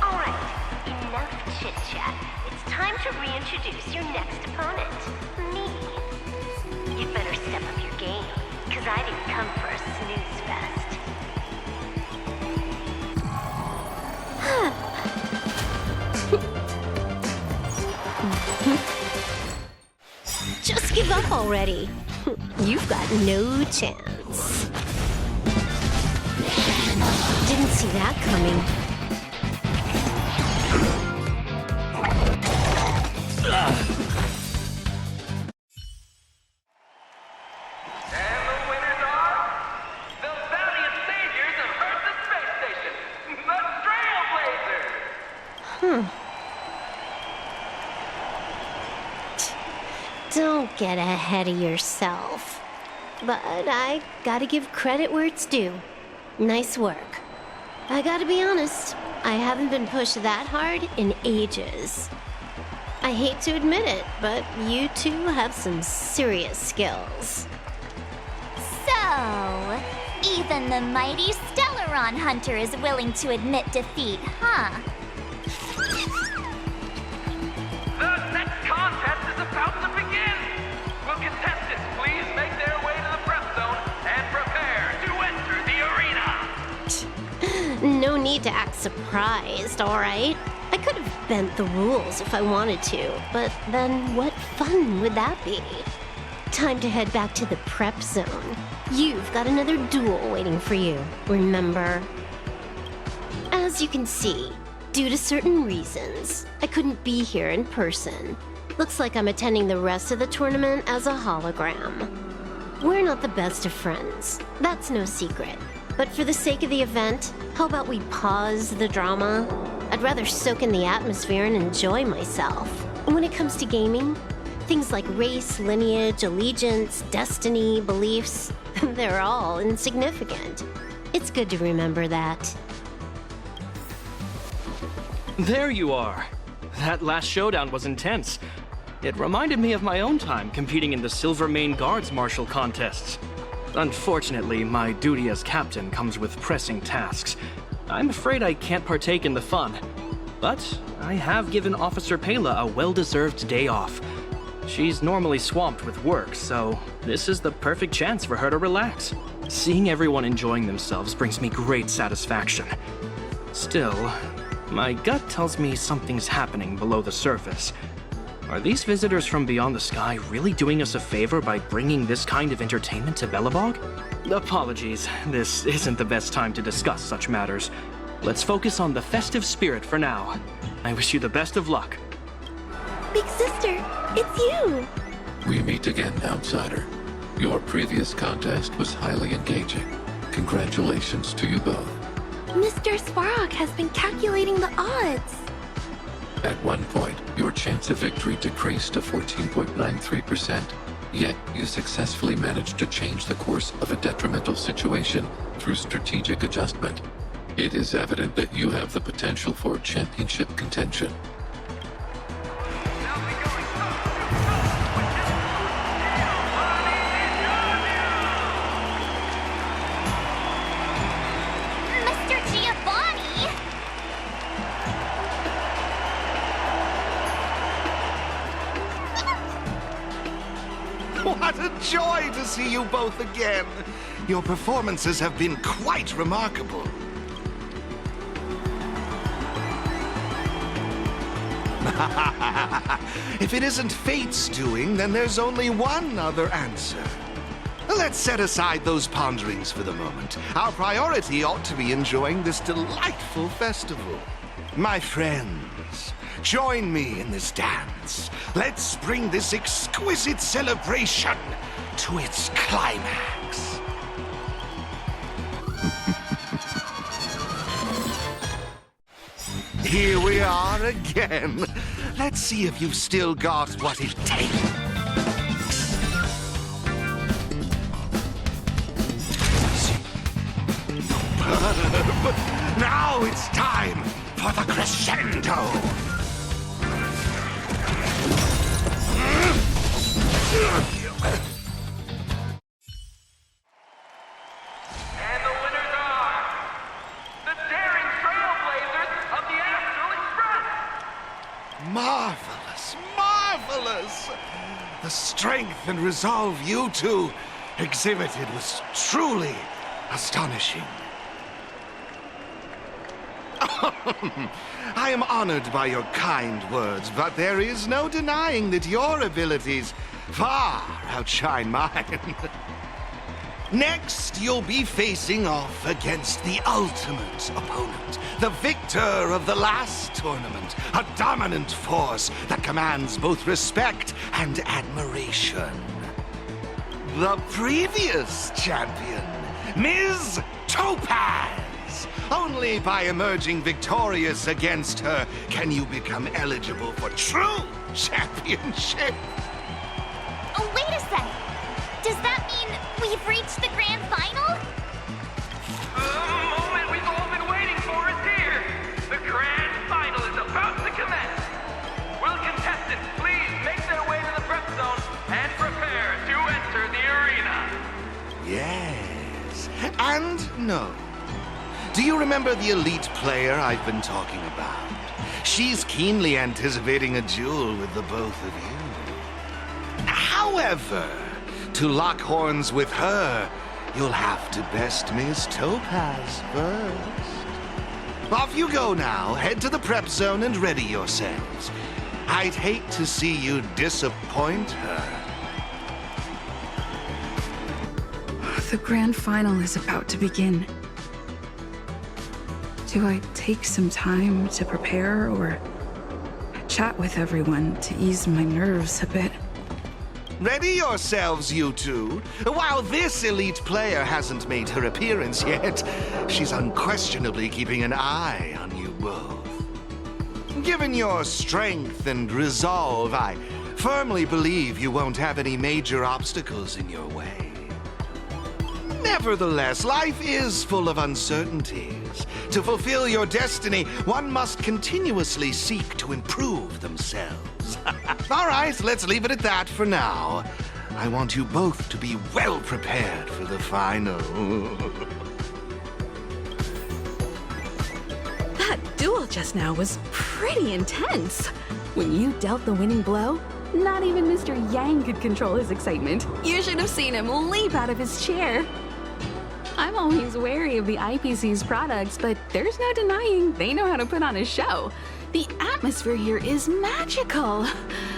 Alright, enough chit-chat. It's time to reintroduce your next opponent, me. You'd better step up your game, because I didn't come for a snooze fest. Just give up already. You've got no chance. Didn't see that coming. And the winners are the valiant saviors of Herta Space Station, the Trailblazers. Don't get ahead of yourself. But I gotta give credit where it's due. Nice work. I gotta be honest, I haven't been pushed that hard in ages. I hate to admit it, but you two have some serious skills. So, even the mighty Stellaron Hunter is willing to admit defeat, huh? The next contest is about to begin. Will contestants please make their way to the prep zone and prepare to enter the arena? No need to act surprised, alright? I could have bent the rules if I wanted to, but then what fun would that be? time to head back to the prep zone. You've got another duel waiting for you, remember? As you can see, due to certain reasons, I couldn't be here in person. Looks like I'm attending the rest of the tournament as a hologram. We're not the best of friends, that's no secret. But for the sake of the event, how about we pause the drama? I'd rather soak in the atmosphere and enjoy myself. When it comes to gaming, things like race, lineage, allegiance, destiny, beliefs, they're all insignificant. It's good to remember that. There you are. That last showdown was intense. It reminded me of my own time competing in the Silvermane Guards martial contests. Unfortunately, my duty as captain comes with pressing tasks. I'm afraid I can't partake in the fun. But I have given Officer Pela a well-deserved day off. She's normally swamped with work, so this is the perfect chance for her to relax. Seeing everyone enjoying themselves brings me great satisfaction. Still, my gut tells me something's happening below the surface. Are these visitors from beyond the sky really doing us a favor by bringing this kind of entertainment to Belobog? Apologies, this isn't the best time to discuss such matters. Let's focus on the festive spirit for now. I wish you the best of luck. Big sister, it's you! We meet again, outsider. Your previous contest was highly engaging. Congratulations to you both. Mr. Svarog has been calculating the odds. At one point, your chance of victory decreased to 14.93%. Yet, you successfully managed to change the course of a detrimental situation through strategic adjustment. It is evident that you have the potential for championship contention. What a joy to see you both again! Your performances have been quite remarkable. If it isn't fate's doing, then there's only one other answer. Let's set aside those ponderings for the moment. Our priority ought to be enjoying this delightful festival. My friends, join me in this dance. Let's bring this exquisite celebration to its climax. Here we are again. Let's see if you've still got what it takes. Now it's time for the crescendo. And the winners are the daring trailblazers of the Astral Express. Marvelous, marvelous! The strength and resolve you two exhibited was truly astonishing. I am honored by your kind words, but there is no denying that your abilities far outshine mine. Next, you'll be facing off against the ultimate opponent, the victor of the last tournament, a dominant force that commands both respect and admiration. The previous champion, Ms. Topaz. Only by emerging victorious against her can you become eligible for true championship. Oh, wait a sec. Does that mean we've reached the grand final? The moment we've all been waiting for is here. The grand final is about to commence. Will contestants please make their way to the prep zone and prepare to enter the arena? Yes, and no. Do you remember the elite player I've been talking about? She's keenly anticipating a duel with the both of you. However, to lock horns with her, you'll have to best Miss Topaz first. Off you go now. Head to the prep zone and ready yourselves. I'd hate to see you disappoint her. The grand final is about to begin. Do I take some time to prepare or chat with everyone to ease my nerves a bit? Ready yourselves, you two. While this elite player hasn't made her appearance yet, she's unquestionably keeping an eye on you both. Given your strength and resolve, I firmly believe you won't have any major obstacles in your way. Nevertheless, life is full of uncertainties. To fulfill your destiny, one must continuously seek to improve themselves. All right, let's leave it at that for now. I want you both to be well prepared for the final. That duel just now was pretty intense. When you dealt the winning blow, not even Mr. Yang could control his excitement. You should have seen him leap out of his chair. I'm always wary of the IPC's products, but there's no denying they know how to put on a show. The atmosphere here is magical.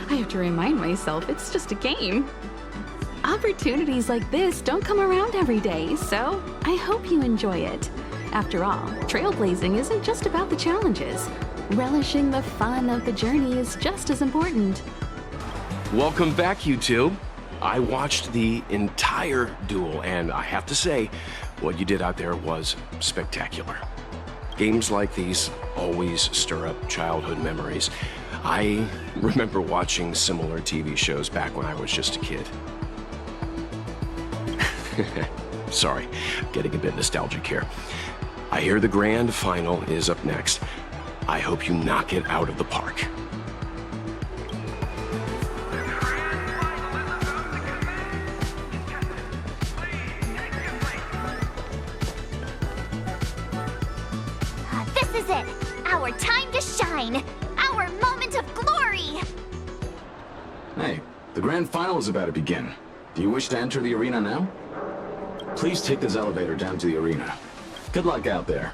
I have to remind myself it's just a game. Opportunities like this don't come around every day, so I hope you enjoy it. After all, trailblazing isn't just about the challenges. Relishing the fun of the journey is just as important. Welcome back, you two. I watched the entire duel, and I have to say, what you did out there was spectacular. Games like these always stir up childhood memories. I remember watching similar TV shows back when I was just a kid. Sorry, getting a bit nostalgic here. I hear the grand final is up next. I hope you knock it out of the park. This is it! Our time to shine! Our moment of glory! Hey, the grand final is about to begin. Do you wish to enter the arena now? Please take this elevator down to the arena. Good luck out there.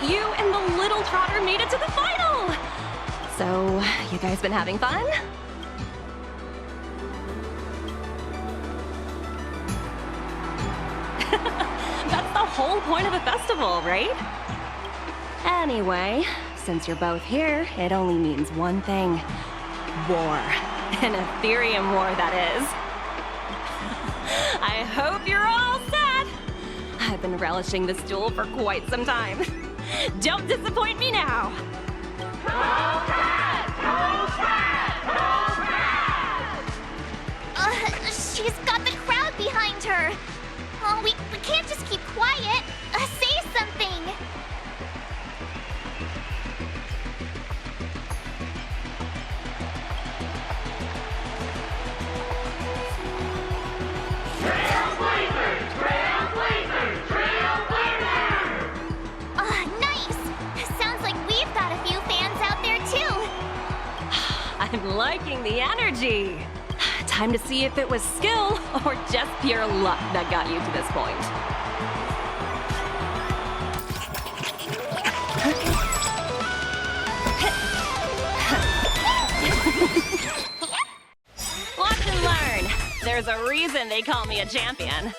You and the little Trotter made it to the final! So, you guys been having fun? That's the whole point of the festival, right? Anyway, since you're both here, it only means one thing. War. An Aetherium war, that is. I hope you're all set! I've been relishing this duel for quite some time. Don't disappoint me now! She's got the crowd behind her. Oh, we can't just keep quiet. Say something. I'm liking the energy. Time to see if it was skill or just pure luck that got you to this point. Watch and learn. There's a reason they call me a champion.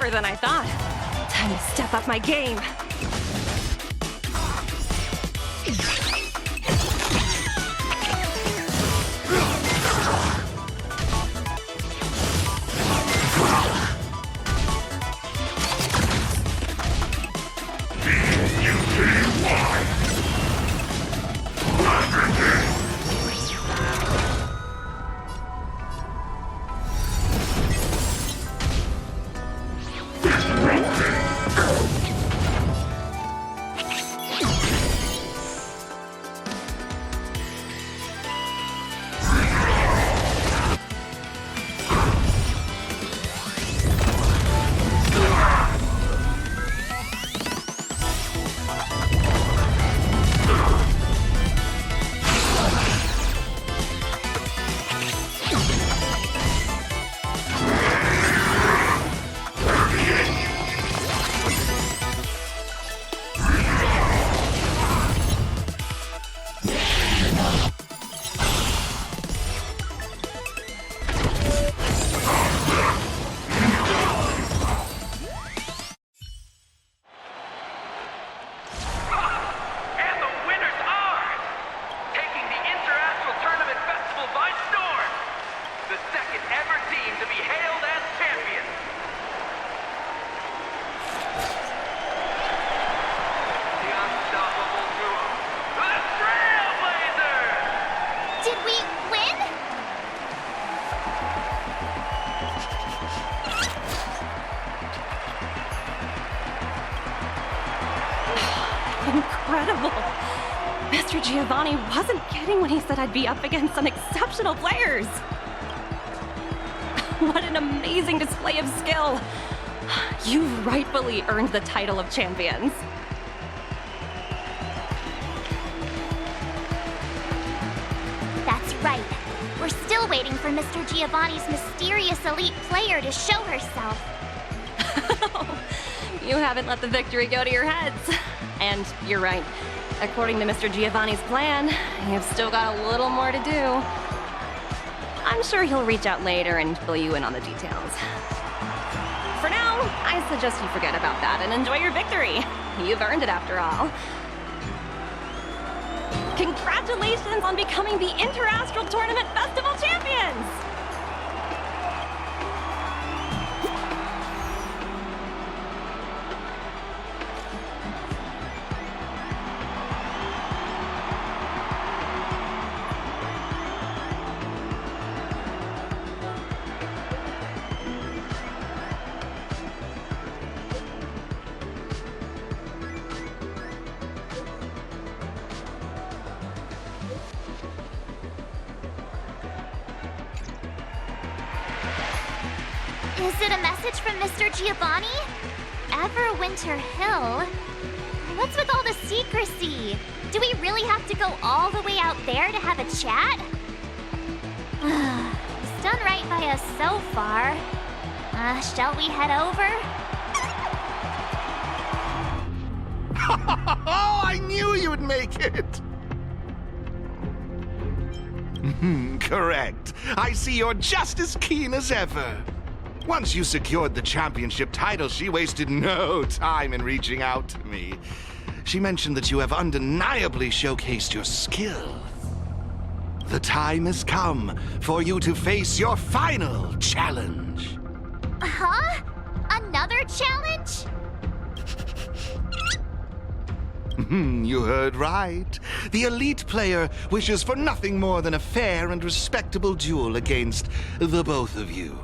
tougher than I thought. Time to step up my game. Incredible! Mr. Giovanni wasn't kidding when he said I'd be up against some exceptional players. What an amazing display of skill! You've rightfully earned the title of champions. That's right. We're still waiting for Mr. Giovanni's mysterious elite player to show herself. You haven't let the victory go to your heads. And you're right. According to Mr. Giovanni's plan, you've still got a little more to do. I'm sure he'll reach out later and fill you in on the details. For now, I suggest you forget about that and enjoy your victory. You've earned it after all. Congratulations on becoming the Interastral Tournament Festival Champions! Is it a message from Mr. Giovanni? Everwinter Hill? What's with all the secrecy? Do we really have to go all the way out there to have a chat? He's done right by us so far. Shall we head over? Oh, I knew you'd make it! Correct. I see you're just as keen as ever. Once you secured the championship title, she wasted no time in reaching out to me. She mentioned that you have undeniably showcased your skill. The time has come for you to face your final challenge. Huh? Another challenge? You heard right. The elite player wishes for nothing more than a fair and respectable duel against the both of you.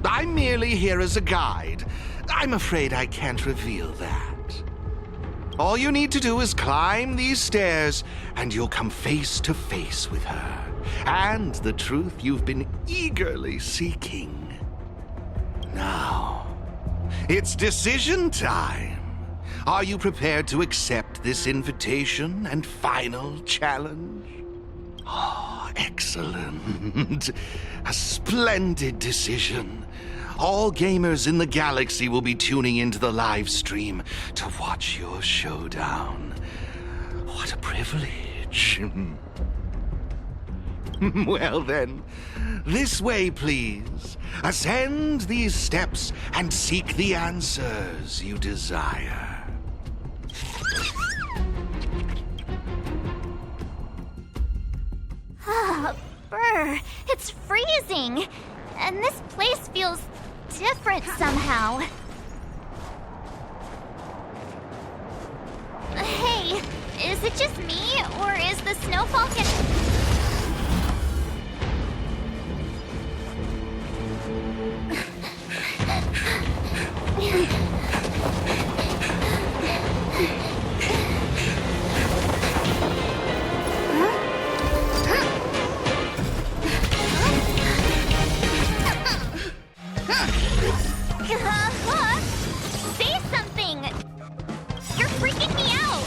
I'm merely here as a guide. I'm afraid I can't reveal that. All you need to do is climb these stairs, and you'll come face to face with her, and the truth you've been eagerly seeking. Now, it's decision time. Are you prepared to accept this invitation and final challenge? Oh, excellent. A splendid decision. All gamers in the galaxy will be tuning into the live stream to watch your showdown. What a privilege. Well then, this way, please. Ascend these steps and seek the answers you desire. Ah, brr, it's freezing. And this place feels different somehow. Hey, is it just me, or is the snowfall Say something! You're freaking me out!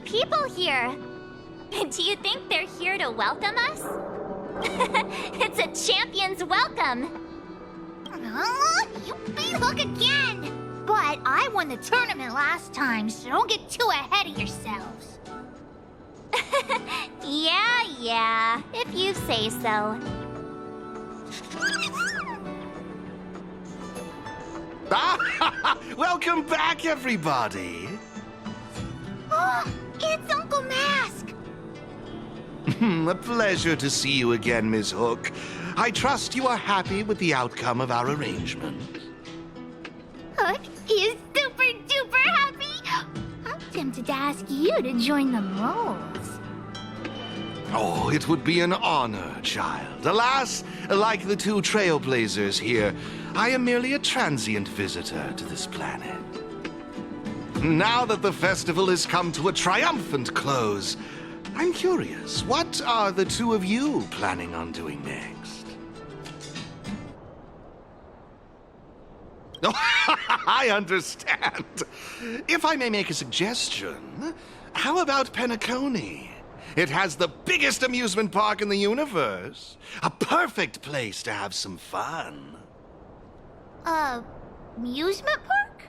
people here. Do you think they're here to welcome us? It's a champion's welcome. You look again! But I won the tournament last time, so don't get too ahead of yourselves. Yeah, if you say so. Welcome back, everybody. Oh, it's Uncle Mask! A pleasure to see you again, Ms. Hook. I trust you are happy with the outcome of our arrangement. Hook is super duper happy! I'm tempted to ask you to join the moles. Oh, it would be an honor, child. Alas, like the two trailblazers here, I am merely a transient visitor to this planet. Now that the festival has come to a triumphant close, I'm curious, what are the two of you planning on doing next? Oh, I understand. If I may make a suggestion, how about Penacony? It has the biggest amusement park in the universe. A perfect place to have some fun. Amusement park?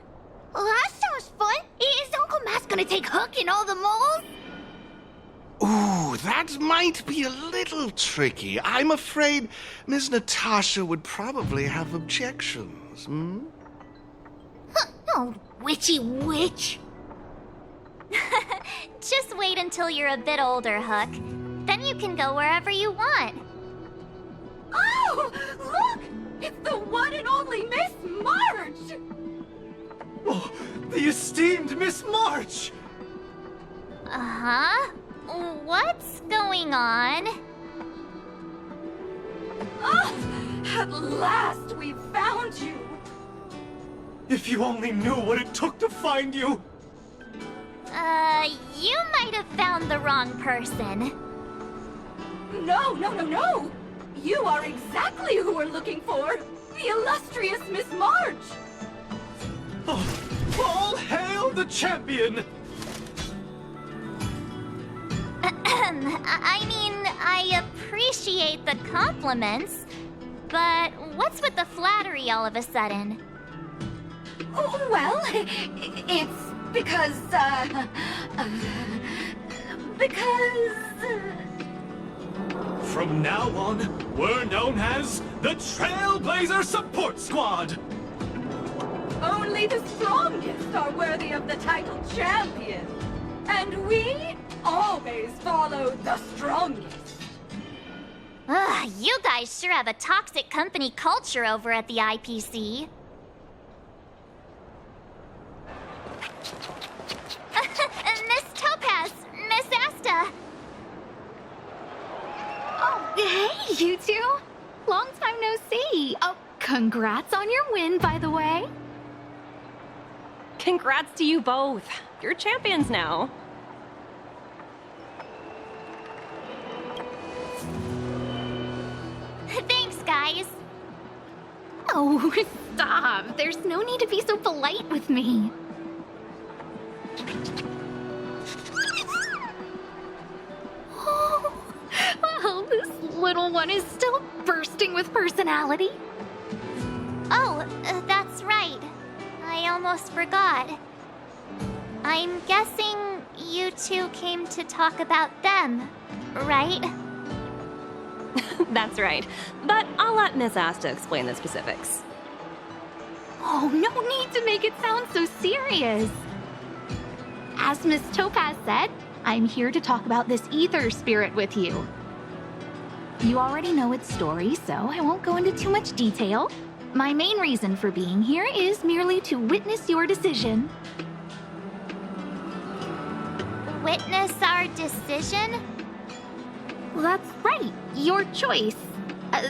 Well, that sounds fun. Is Uncle Mask gonna take Hook and all the moles? Ooh, that might be a little tricky. I'm afraid Ms. Natasha would probably have objections, hmm? Oh, witchy witch. Just wait until you're a bit older, Hook. Then you can go wherever you want. Oh, look! It's the one and only Miss March! Oh, the esteemed Miss March! Uh-huh. What's going on? Ah, at last we found you! If you only knew what it took to find you! You might have found the wrong person. No! You are exactly who we're looking for! The illustrious Miss March! Oh, all hail the champion! I mean, I appreciate the compliments, but what's with the flattery all of a sudden? Oh, well, it's because, From now on, we're known as the Trailblazer Support Squad! only the strongest are worthy of the title champion. And we always follow the strongest. Ugh, you guys sure have a toxic company culture over at the IPC. Miss Topaz, Miss Asta. Oh, hey, you two. Long time no see. Oh, congrats on your win, by the way. Congrats to you both. You're champions now. Thanks, guys. Oh, stop. There's no need to be so polite with me. Oh, well, this little one is still bursting with personality. Oh, that's right. I almost forgot. I'm guessing you two came to talk about them, right? That's right. But I'll let Miss Asta explain the specifics. Oh, no need to make it sound so serious. As Miss Topaz said, I'm here to talk about this ether spirit with you. You already know its story, so I won't go into too much detail. My main reason for being here is merely to witness your decision. Witness our decision? That's right, your choice.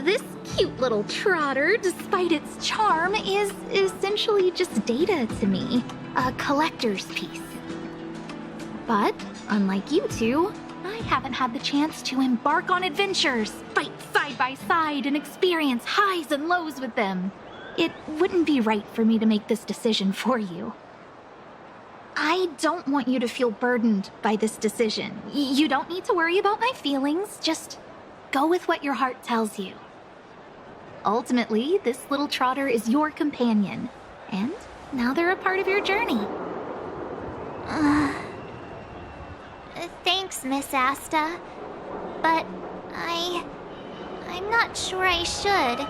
This cute little Trotter, despite its charm, is essentially just data to me. A collector's piece. But, unlike you two, I haven't had the chance to embark on adventures, fight side by side, and experience highs and lows with them. It wouldn't be right for me to make this decision for you. I don't want you to feel burdened by this decision. You don't need to worry about my feelings. Just go with what your heart tells you. Ultimately, this little Trotter is your companion, and now they're a part of your journey. Thanks, Miss Asta. But I'm not sure I should.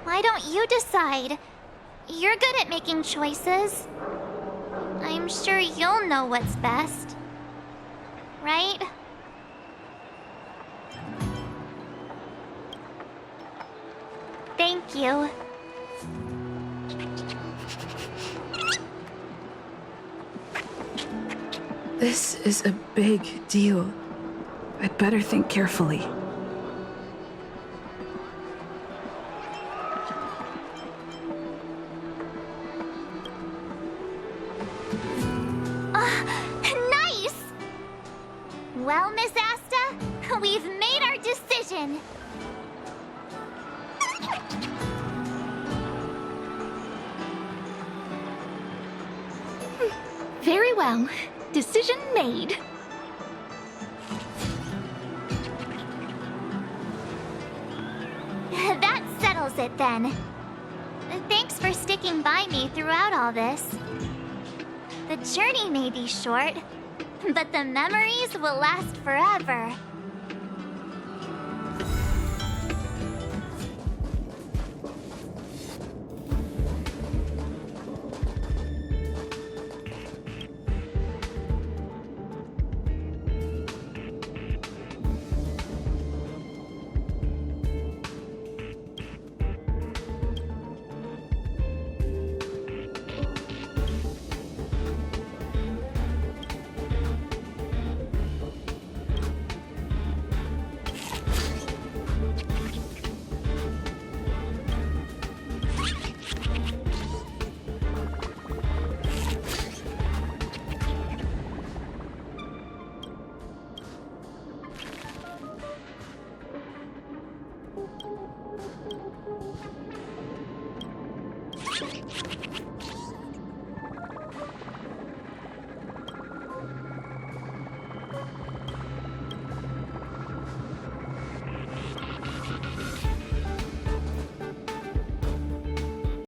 Why don't you decide? You're good at making choices. I'm sure you'll know what's best. Right? Thank you. This is a big deal. I'd better think carefully. Nice! Well, Miss Asta, we've made our decision. Very well. Decision made. That settles it then. Thanks for sticking by me throughout all this. The journey may be short, but the memories will last forever.